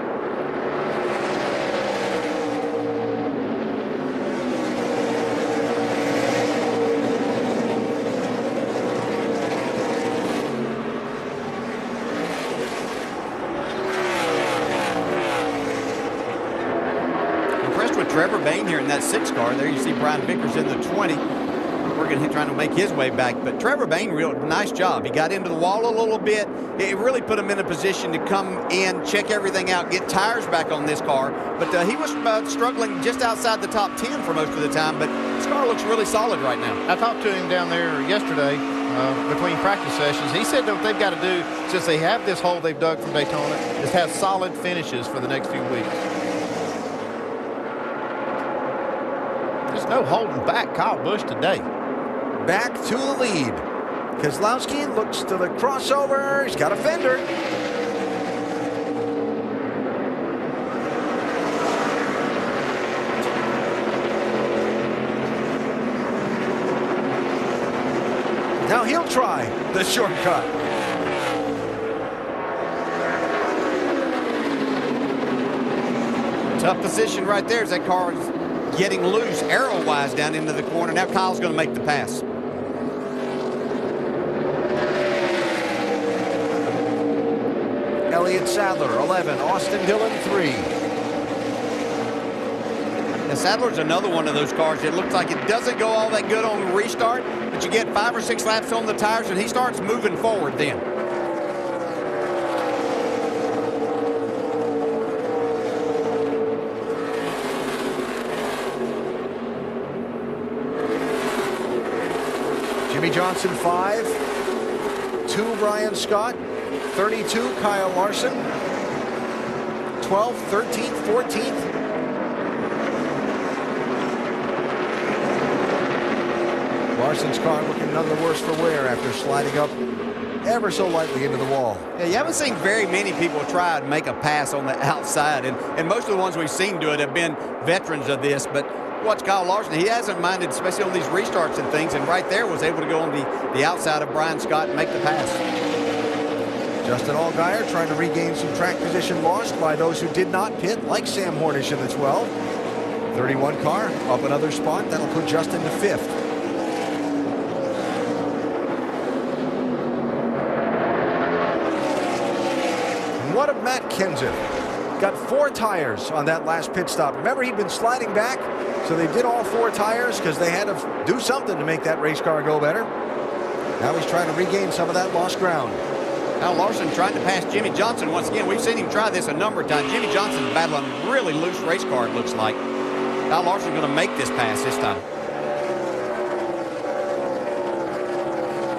Trevor Bayne here in that 6 car. There you see Brian Vickers in the 20. We're going to trying to make his way back. But Trevor Bayne, real nice job. He got into the wall a little bit. It really put him in a position to come in, check everything out, get tires back on this car. But he was struggling just outside the top 10 for most of the time. But this car looks really solid right now. I talked to him down there yesterday between practice sessions. He said that what they've got to do, since they have this hole they've dug from Daytona, is have solid finishes for the next few weeks. There's no holding back Kyle Busch today. Back to the lead. Keselowski looks to the crossover. He's got a fender. Now he'll try the shortcut. Tough position right there as that car is getting loose arrow-wise down into the corner. Now Kyle's going to make the pass. Elliott Sadler, 11. Austin Dillon, 3. The Sadler's another one of those cars. It looks like it doesn't go all that good on the restart, but you get 5 or 6 laps on the tires, and he starts moving forward then. Jimmy Johnson 5, 2 Brian Scott, 32 Kyle Larson, 12th, 13th, 14th. Larson's car looking none the worse for wear after sliding up ever so lightly into the wall. Yeah, you haven't seen very many people try to make a pass on the outside, and most of the ones we've seen do it have been veterans of this, but watch Kyle Larson. He hasn't minded, especially on these restarts and things, and right there was able to go on the outside of Brian Scott and make the pass. Justin Allgaier trying to regain some track position lost by those who did not pit, like Sam Hornish in the 12. 31 car up another spot. That'll put Justin to 5th. What of Matt Kenseth? Got 4 tires on that last pit stop. Remember, he'd been sliding back, so they did all 4 tires because they had to do something to make that race car go better. Now he's trying to regain some of that lost ground. Now Larson trying to pass Jimmy Johnson once again. We've seen him try this a number of times. Jimmy Johnson battling a really loose race car, it looks like. Now Larson's going to make this pass this time.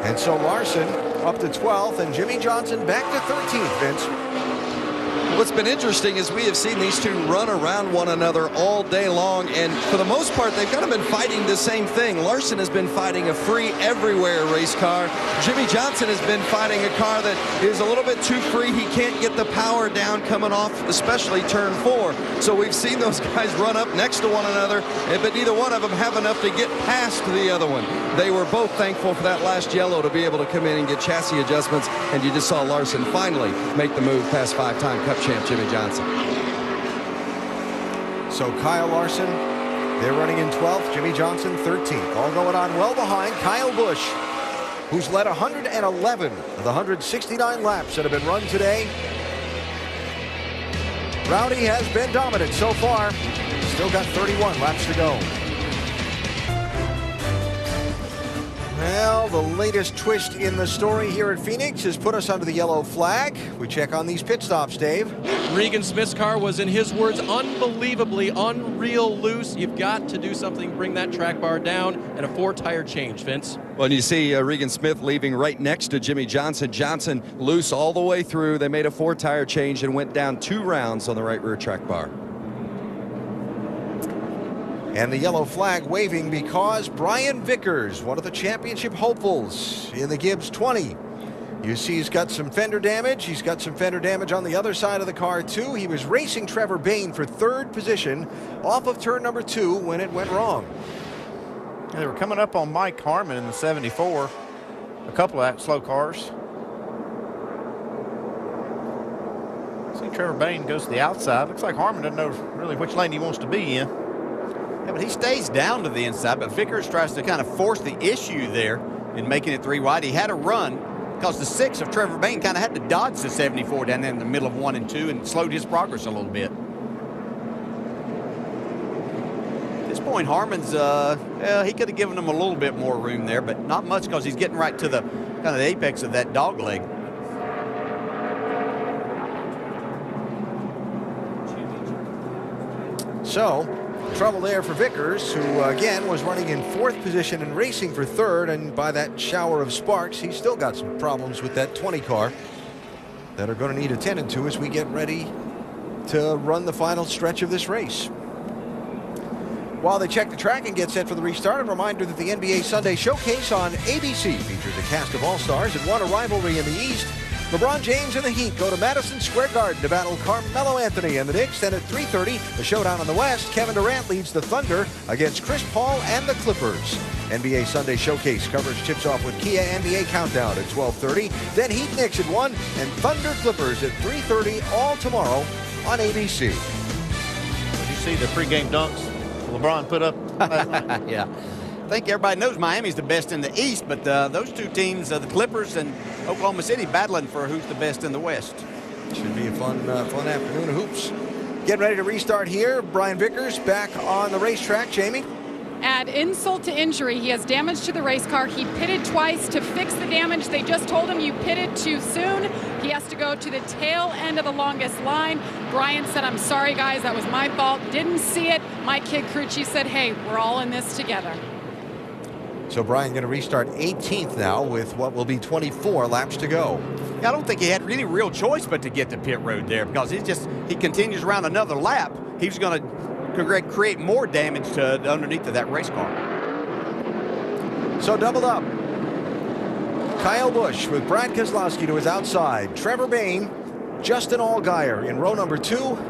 And so Larson up to 12th and Jimmy Johnson back to 13th, Vince. What's been interesting is we have seen these two run around one another all day long, and for the most part, they've kind of been fighting the same thing. Larson has been fighting a free everywhere race car. Jimmy Johnson has been fighting a car that is a little bit too free. He can't get the power down coming off, especially turn 4. So we've seen those guys run up next to one another, but neither one of them have enough to get past the other one. They were both thankful for that last yellow to be able to come in and get chassis adjustments, and you just saw Larson finally make the move past 5-time Cup champ Jimmy Johnson. So Kyle Larson, they're running in 12th, Jimmy Johnson 13th. All going on well behind Kyle Busch, who's led 111 of the 169 laps that have been run today. Rowdy has been dominant so far. Still got 31 laps to go. Well, the latest twist in the story here at Phoenix has put us under the yellow flag. We check on these pit stops, Dave. Regan Smith's car was, in his words, unbelievably unreal loose. You've got to do something, bring that track bar down, and a 4-tire change, Vince. Well, and you see Regan Smith leaving right next to Jimmy Johnson. Johnson loose all the way through. They made a 4-tire change and went down 2 rounds on the right rear track bar. And the yellow flag waving because Brian Vickers, one of the championship hopefuls in the Gibbs 20. You see he's got some fender damage. He's got some fender damage on the other side of the car, too. He was racing Trevor Bayne for 3rd position off of turn number 2 when it went wrong. And they were coming up on Mike Harmon in the 74. A couple of slow cars. See Trevor Bayne goes to the outside. Looks like Harmon doesn't know really which lane he wants to be in. Yeah, but he stays down to the inside, but Vickers tries to kind of force the issue there in making it 3 wide. He had a run because the 6 of Trevor Bayne kind of had to dodge the 74 down there in the middle of 1 and 2 and slowed his progress a little bit. At this point, Harmon's, he could have given him a little bit more room there, but not much because he's getting right to the kind of the apex of that dog leg. So, trouble there for Vickers, who again was running in 4th position and racing for 3rd, and by that shower of sparks, he's still got some problems with that 20 car that are going to need attended to as we get ready to run the final stretch of this race. While they check the track and get set for the restart, a reminder that the NBA Sunday Showcase on ABC features a cast of all-stars that won a rivalry in the East. LeBron James and the Heat go to Madison Square Garden to battle Carmelo Anthony and the Knicks. Then at 3:30, the showdown in the West, Kevin Durant leads the Thunder against Chris Paul and the Clippers. NBA Sunday Showcase coverage tips off with Kia NBA Countdown at 12:30. Then Heat Knicks at 1 and Thunder Clippers at 3:30, all tomorrow on ABC. Did you see the pregame dunks LeBron put up? Yeah. I think everybody knows Miami's the best in the East, but those 2 teams, the Clippers and Oklahoma City, battling for who's the best in the West. Should be a fun afternoon of hoops. Getting ready to restart here. Brian Vickers back on the racetrack. Jamie? Add insult to injury. He has damage to the race car. He pitted twice to fix the damage. They just told him you pitted too soon. He has to go to the tail end of the longest line. Brian said, I'm sorry, guys. That was my fault. Didn't see it. My kid crew chief said, hey, we're all in this together. So Brian going to restart 18th now with what will be 24 laps to go. Yeah, I don't think he had really real choice but to get to pit road there, because he continues around another lap. He's going to create more damage to underneath of that race car. So doubled up. Kyle Busch with Brad Keselowski to his outside. Trevor Bayne, Justin Allgaier in row number 2.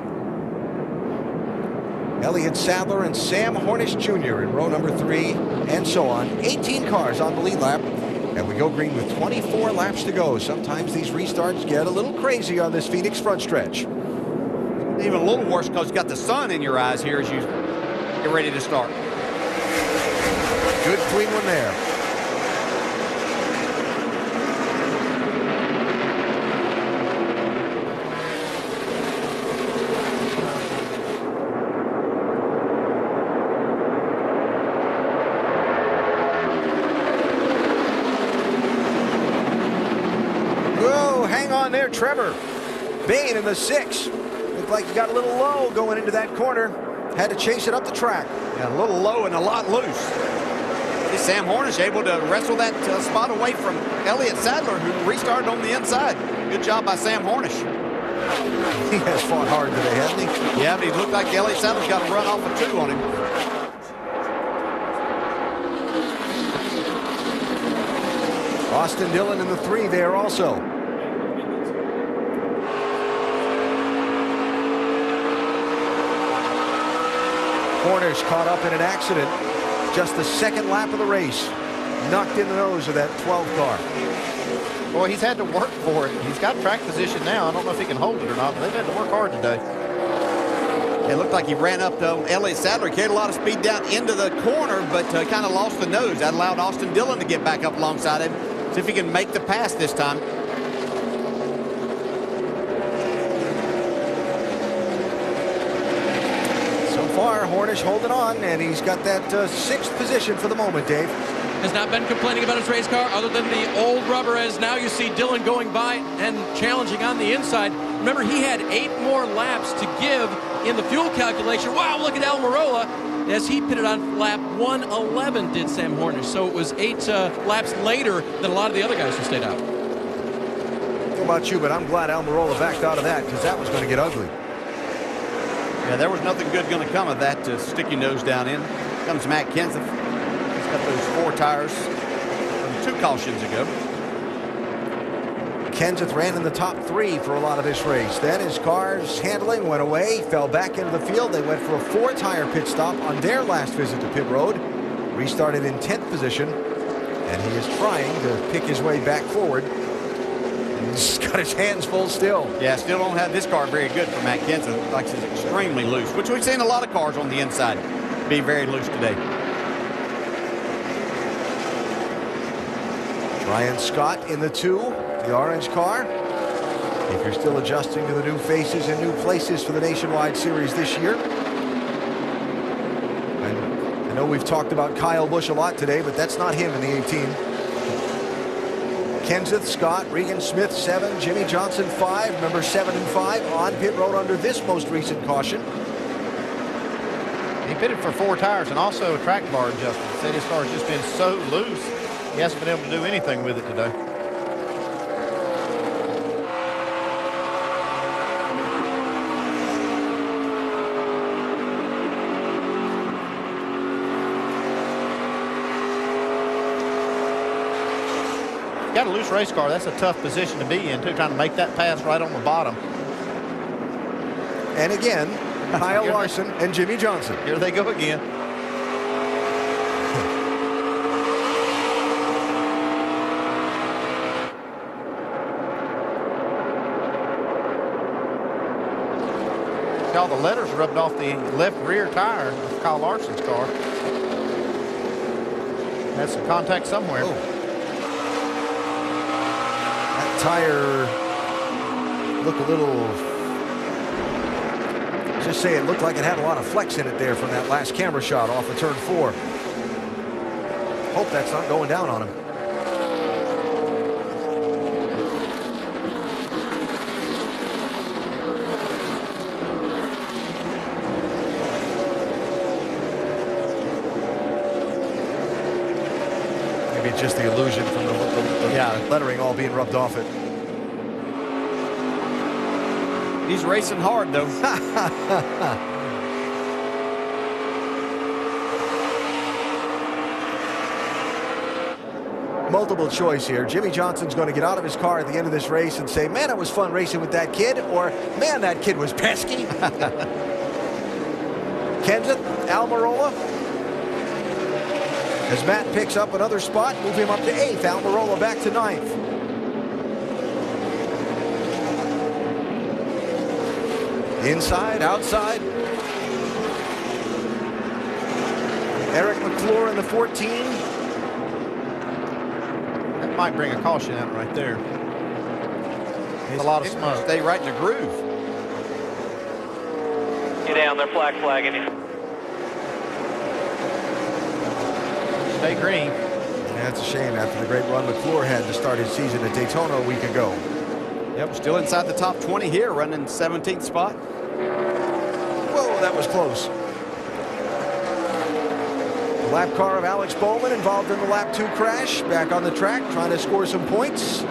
Elliott Sadler and Sam Hornish Jr. in row number 3, and so on. 18 cars on the lead lap, and we go green with 24 laps to go. Sometimes these restarts get a little crazy on this Phoenix front stretch. Even a little worse because you got the sun in your eyes here as you get ready to start. Good clean one there. There, Trevor Bayne in the 6. Looked like he got a little low going into that corner. Had to chase it up the track. Yeah, a little low and a lot loose. See Sam Hornish able to wrestle that spot away from Elliott Sadler, who restarted on the inside. Good job by Sam Hornish. He has fought hard today, hasn't he? Yeah, but he looked like Elliott Sadler's got a run off of 2 on him. Austin Dillon in the 3 there also. Hornish caught up in an accident just the second lap of the race. Knocked in the nose of that 12 car. Boy, he's had to work for it. He's got track position now. I don't know if he can hold it or not, but they've had to work hard today. It looked like he ran up to Elliott Sadler, carried a lot of speed down into the corner, but kind of lost the nose. That allowed Austin Dillon to get back up alongside him, see if he can make the pass this time. Hornish holding on, and he's got that 6th position for the moment, Dave. Has not been complaining about his race car other than the old rubber, as now you see Dillon going by and challenging on the inside. Remember, he had 8 more laps to give in the fuel calculation. Wow, look at Almirola as he pitted on lap 111, did Sam Hornish. So it was 8 laps later than a lot of the other guys who stayed out. I don't know about you, but I'm glad Almirola backed out of that, because that was going to get ugly. Yeah, there was nothing good going to come of that to stick your nose down in. Comes Matt Kenseth. He's got those 4 tires from 2 cautions ago. Kenseth ran in the top 3 for a lot of this race. Then his car's handling went away, fell back into the field. They went for a 4-tire pit stop on their last visit to pit road. Restarted in 10th position, and he is trying to pick his way back forward. He's got his hands full still. Yeah, still don't have this car very good for Matt Kenseth. Like it's extremely loose, which we've seen a lot of cars on the inside be very loose today. Ryan Scott in the 2, the orange car. If you're still adjusting to the new faces and new places for the Nationwide Series this year. And I know we've talked about Kyle Busch a lot today, but that's not him in the 18. Kenseth, Scott, Regan Smith 7, Jimmy Johnson 5. Remember 7 and 5 on pit road under this most recent caution. He pitted for 4 tires and also a track bar adjustment. He said his car's just been so loose, he hasn't been able to do anything with it today. Got a loose race car. That's a tough position to be in, too, trying to make that pass right on the bottom. And again, Kyle Larson and Jimmy Johnson. Here they go again. All the letters rubbed off the left rear tire of Kyle Larson's car. Had some contact somewhere. Oh. That tire looked a little Just say it looked like it had a lot of flex in it there from that last camera shot off of turn 4. Hope that's not going down on him. Maybe it's just the illusion from the lettering all being rubbed off it. He's racing hard, though. Multiple choice here. Jimmy Johnson's going to get out of his car at the end of this race and say, man, it was fun racing with that kid, or man, that kid was pesky. Kenseth, Almirola. As Matt picks up another spot, move him up to 8th. Almirola back to 9th. Inside, outside. Eric McClure in the 14. That might bring a caution out right there. There's a lot of smoke. Stay right in the groove. Get down, they're flagging you. Stay green. That's a shame after the great run McClure had to start his season at Daytona a week ago. Yep, still inside the top 20 here, running 17th spot. Whoa, that was close. The lap car of Alex Bowman involved in the lap 2 crash, back on the track, trying to score some points.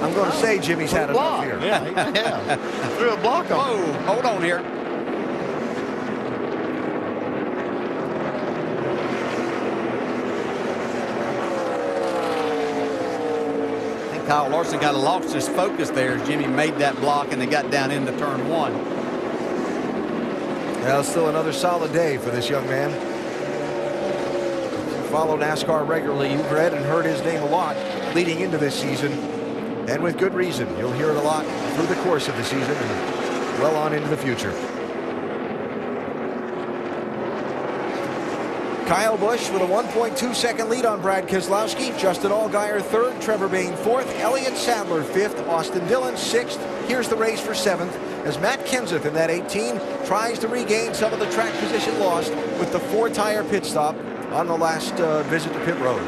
I'm going to say Jimmy's had enough here. Yeah. Threw a block on. Whoa, hold on here. Kyle Larson got lost his focus there as Jimmy made that block and they got down into turn 1. Well, still another solid day for this young man. Follow NASCAR regularly. You've read and heard his name a lot leading into this season, and with good reason. You'll hear it a lot through the course of the season and well on into the future. Kyle Busch with a 1.2 second lead on Brad Keselowski. Justin Allgaier 3rd, Trevor Bayne 4th, Elliott Sadler 5th, Austin Dillon 6th. Here's the race for 7th as Matt Kenseth in that 18 tries to regain some of the track position lost with the 4-tire pit stop on the last visit to pit road.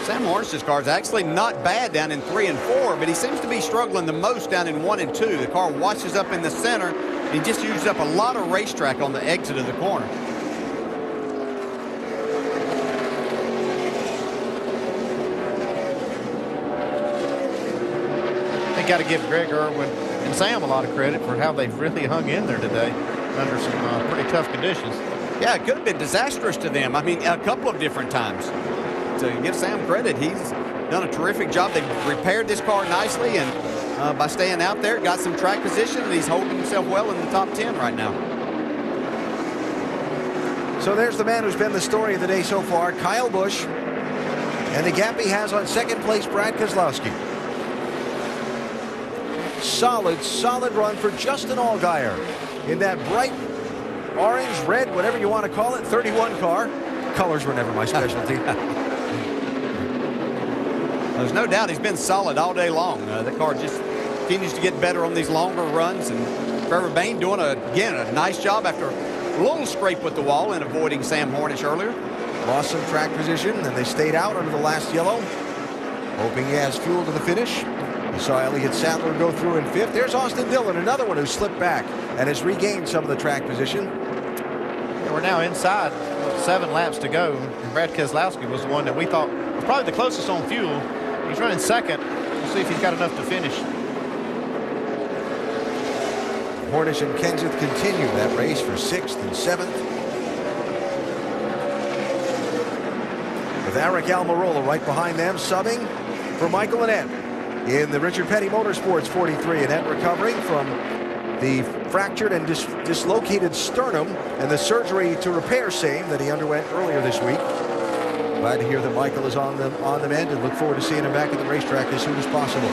Sam Hornish's car is actually not bad down in 3 and 4, but he seems to be struggling the most down in 1 and 2. The car washes up in the center. He just used up a lot of racetrack on the exit of the corner. They got to give Greg Irwin and Sam a lot of credit for how they've really hung in there today under some pretty tough conditions. Yeah, it could have been disastrous to them. I mean, a couple of different times. To give Sam credit, he's done a terrific job. They've repaired this car nicely, and by staying out there, got some track position, and he's holding himself well in the top 10 right now. So there's the man who's been the story of the day so far, Kyle Busch, and the gap he has on 2nd place, Brad Keselowski. Solid run for Justin Allgaier in that bright orange, red, whatever you want to call it, 31 car. Colors were never my specialty. There's no doubt he's been solid all day long. The car just continues to get better on these longer runs, and Trevor Bayne doing, again, a nice job after a little scrape with the wall and avoiding Sam Hornish earlier. Lost some track position, and they stayed out under the last yellow, hoping he has fuel to the finish. You saw Elliott Sadler go through in 5th. There's Austin Dillon, another one who slipped back and has regained some of the track position. And we're now inside 7 laps to go, and Brad Keselowski was the one that we thought was probably the closest on fuel. He's running 2nd. We'll see if he's got enough to finish. Hornish and Kenseth continue that race for 6th and 7th. With Eric Almirola right behind them, subbing for Michael Annett in the Richard Petty Motorsports 43. Annett recovering from the fractured and dislocated sternum and the surgery to repair same that he underwent earlier this week. Glad to hear that Michael is on the mend, and look forward to seeing him back at the racetrack as soon as possible.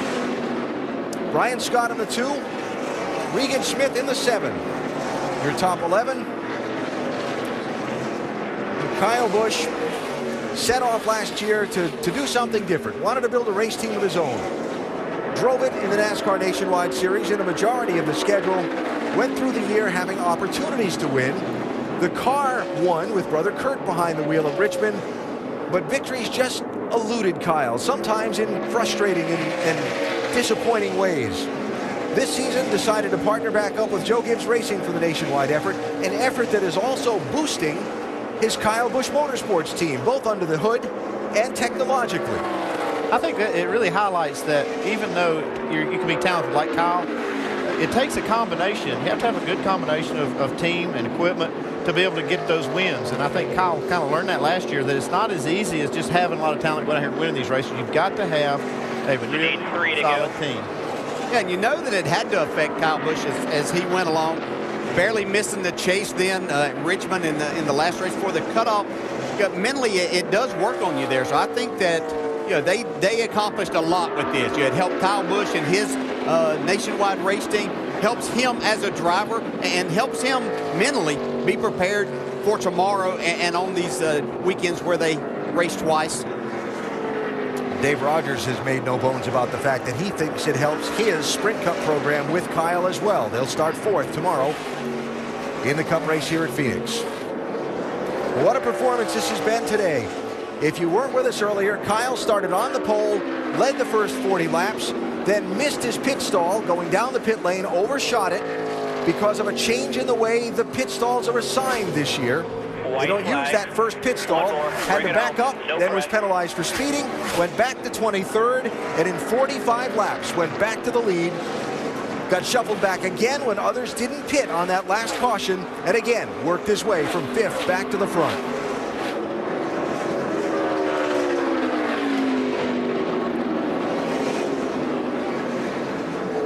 Brian Scott in the 2, Regan Smith in the 7. your top 11. Kyle Busch set off last year to do something different. Wanted to build a race team of his own. Drove it in the NASCAR Nationwide Series in a majority of the schedule. Went through the year having opportunities to win. The car won with brother Kurt behind the wheel at Richmond. But victories just eluded Kyle, sometimes in frustrating and disappointing ways. This season decided to partner back up with Joe Gibbs Racing for the nationwide effort, an effort that is also boosting his Kyle Busch Motorsports team, both under the hood and technologically. I think that it really highlights that even though you can be talented like Kyle, it takes a combination. You have to have a good combination of team and equipment to be able to get those wins. And I think Kyle kind of learned that last year, that it's not as easy as just having a lot of talent going out here and winning these races. You've got to have a really solid team. Yeah, and you know that it had to affect Kyle Busch as he went along, barely missing the chase then Richmond in the last race before the cutoff. Mentally, it does work on you there. So I think that they accomplished a lot with this. It helped Kyle Busch and his nationwide race team, helps him as a driver, and helps him mentally be prepared for tomorrow and on these weekends where they race twice. Dave Rogers has made no bones about the fact that he thinks it helps his Sprint Cup program with Kyle as well. They'll start 4th tomorrow in the Cup race here at Phoenix. What a performance this has been today. If you weren't with us earlier, Kyle started on the pole, led the first 40 laps, then missed his pit stall going down the pit lane, overshot it because of a change in the way the pit stalls are assigned this year. They don't use that first pit stall, had to back up, then was penalized for speeding, went back to 23rd, and in 45 laps went back to the lead, got shuffled back again when others didn't pit on that last caution, and again worked his way from 5th back to the front.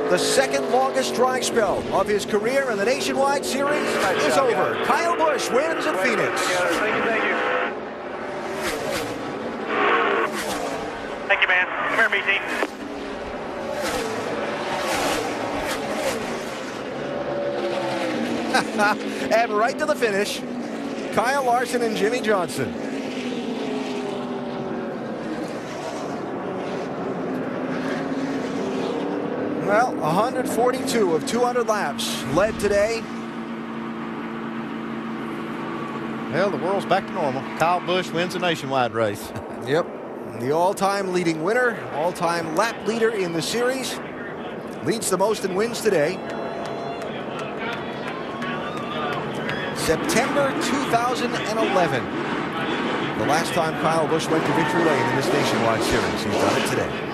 The second longest dry spell of his career in the Nationwide Series is over. Kyle Busch wins at Phoenix. Thank you, thank you. Thank you, man. Come here, BT. And right to the finish, Kyle Larson and Jimmy Johnson. Well, 142 of 200 laps led today. Well, the world's back to normal. Kyle Busch wins a nationwide race. Yep. The all-time leading winner, all-time lap leader in the series. Leads the most in wins today. September 2011. The last time Kyle Busch went to victory lane in this nationwide series. He's done it today.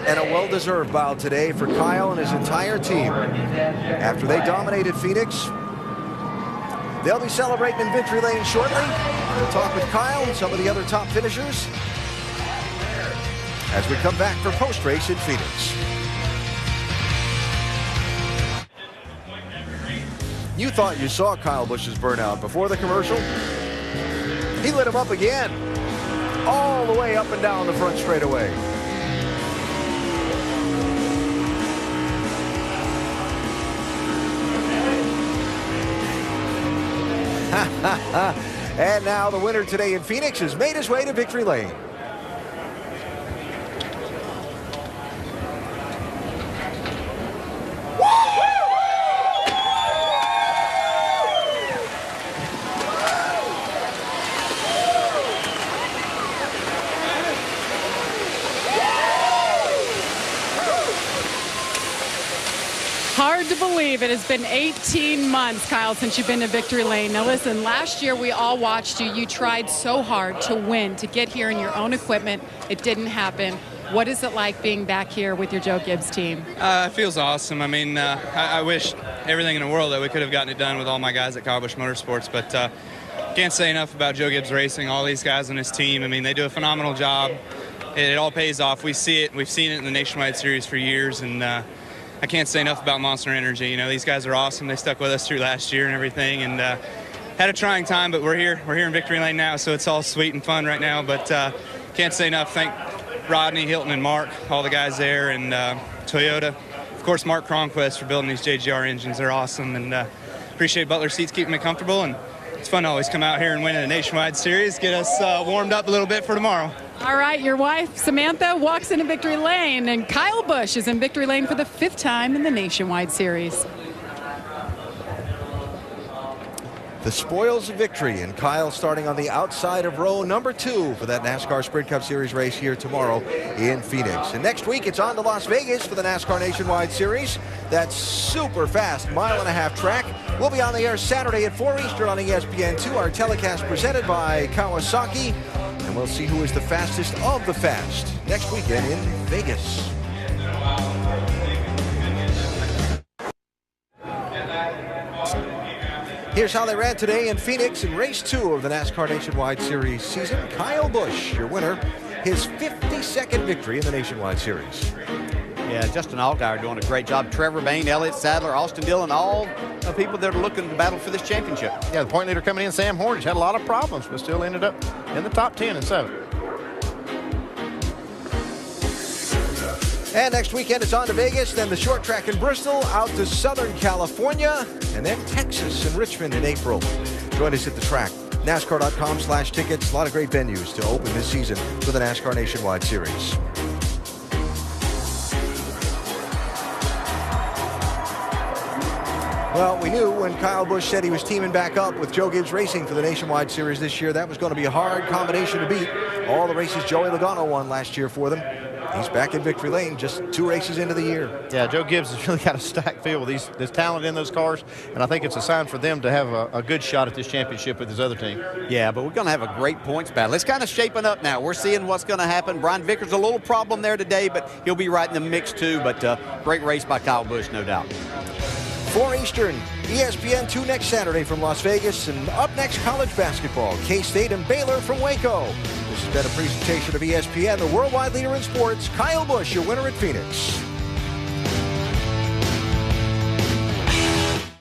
And a well-deserved bow today for Kyle and his entire team. After they dominated Phoenix, they'll be celebrating in victory lane shortly. We'll talk with Kyle and some of the other top finishers as we come back for post-race in Phoenix. You thought you saw Kyle Busch's burnout before the commercial. He lit him up again, all the way up and down the front straightaway. And now the winner today in Phoenix has made his way to victory lane. to believe it has been 18 months, Kyle, since you've been to Victory Lane. Now listen, last year we all watched you. You tried so hard to win, to get here in your own equipment. It didn't happen. What is it like being back here with your Joe Gibbs team? It feels awesome. I mean, I wish everything in the world that we could have gotten it done with all my guys at Kyle Busch Motorsports, but can't say enough about Joe Gibbs Racing, all these guys on his team. I mean, they do a phenomenal job. It all pays off. We see it. We've seen it in the Nationwide Series for years, and I can't say enough about Monster Energy. You know, these guys are awesome. They stuck with us through last year and everything, and had a trying time, but we're here. We're here in Victory Lane now, so it's all sweet and fun right now. But can't say enough. Thank Rodney, Hilton, and Mark, all the guys there, and Toyota. Of course, Mark Cronquist for building these JGR engines. They're awesome, and appreciate Butler Seats keeping me comfortable. And it's fun to always come out here and win a Nationwide Series, get us warmed up a little bit for tomorrow. All right, your wife, Samantha, walks into Victory Lane, and Kyle Busch is in Victory Lane for the 5th time in the Nationwide Series. The spoils of victory, and Kyle starting on the outside of row number 2 for that NASCAR Sprint Cup Series race here tomorrow in Phoenix. And next week it's on to Las Vegas for the NASCAR Nationwide Series. That super fast 1.5-mile track will be on the air Saturday at 4 Eastern on ESPN2. Our telecast presented by Kawasaki, and we'll see who is the fastest of the fast next weekend in Vegas. Here's how they ran today in Phoenix in race 2 of the NASCAR Nationwide Series season. Kyle Busch, your winner, his 52nd victory in the Nationwide Series. Yeah, Justin Allgaier doing a great job. Trevor Bayne, Elliott Sadler, Austin Dillon, all the people that are looking to battle for this championship. Yeah, the point leader coming in, Sam Hornish, had a lot of problems, but still ended up in the top 10 and 7. And next weekend it's on to Vegas, then the short track in Bristol, out to Southern California, and then Texas and Richmond in April. Join us at the track. NASCAR.com/tickets. A lot of great venues to open this season for the NASCAR Nationwide Series. Well, we knew when Kyle Busch said he was teaming back up with Joe Gibbs Racing for the Nationwide Series this year, that was going to be a hard combination to beat. All the races Joey Logano won last year for them. He's back in Victory Lane just 2 races into the year. Yeah, Joe Gibbs has really got a stacked field with there's talent in those cars, and I think it's a sign for them to have a good shot at this championship with his other team. Yeah, but we're going to have a great points battle. It's kind of shaping up now. We're seeing what's going to happen. Brian Vickers, a little problem there today, but he'll be right in the mix too. But great race by Kyle Busch, no doubt. 4 Eastern, ESPN2 next Saturday from Las Vegas. And up next, college basketball. K-State and Baylor from Waco. This has been a presentation of ESPN, the worldwide leader in sports. Kyle Busch, your winner at Phoenix.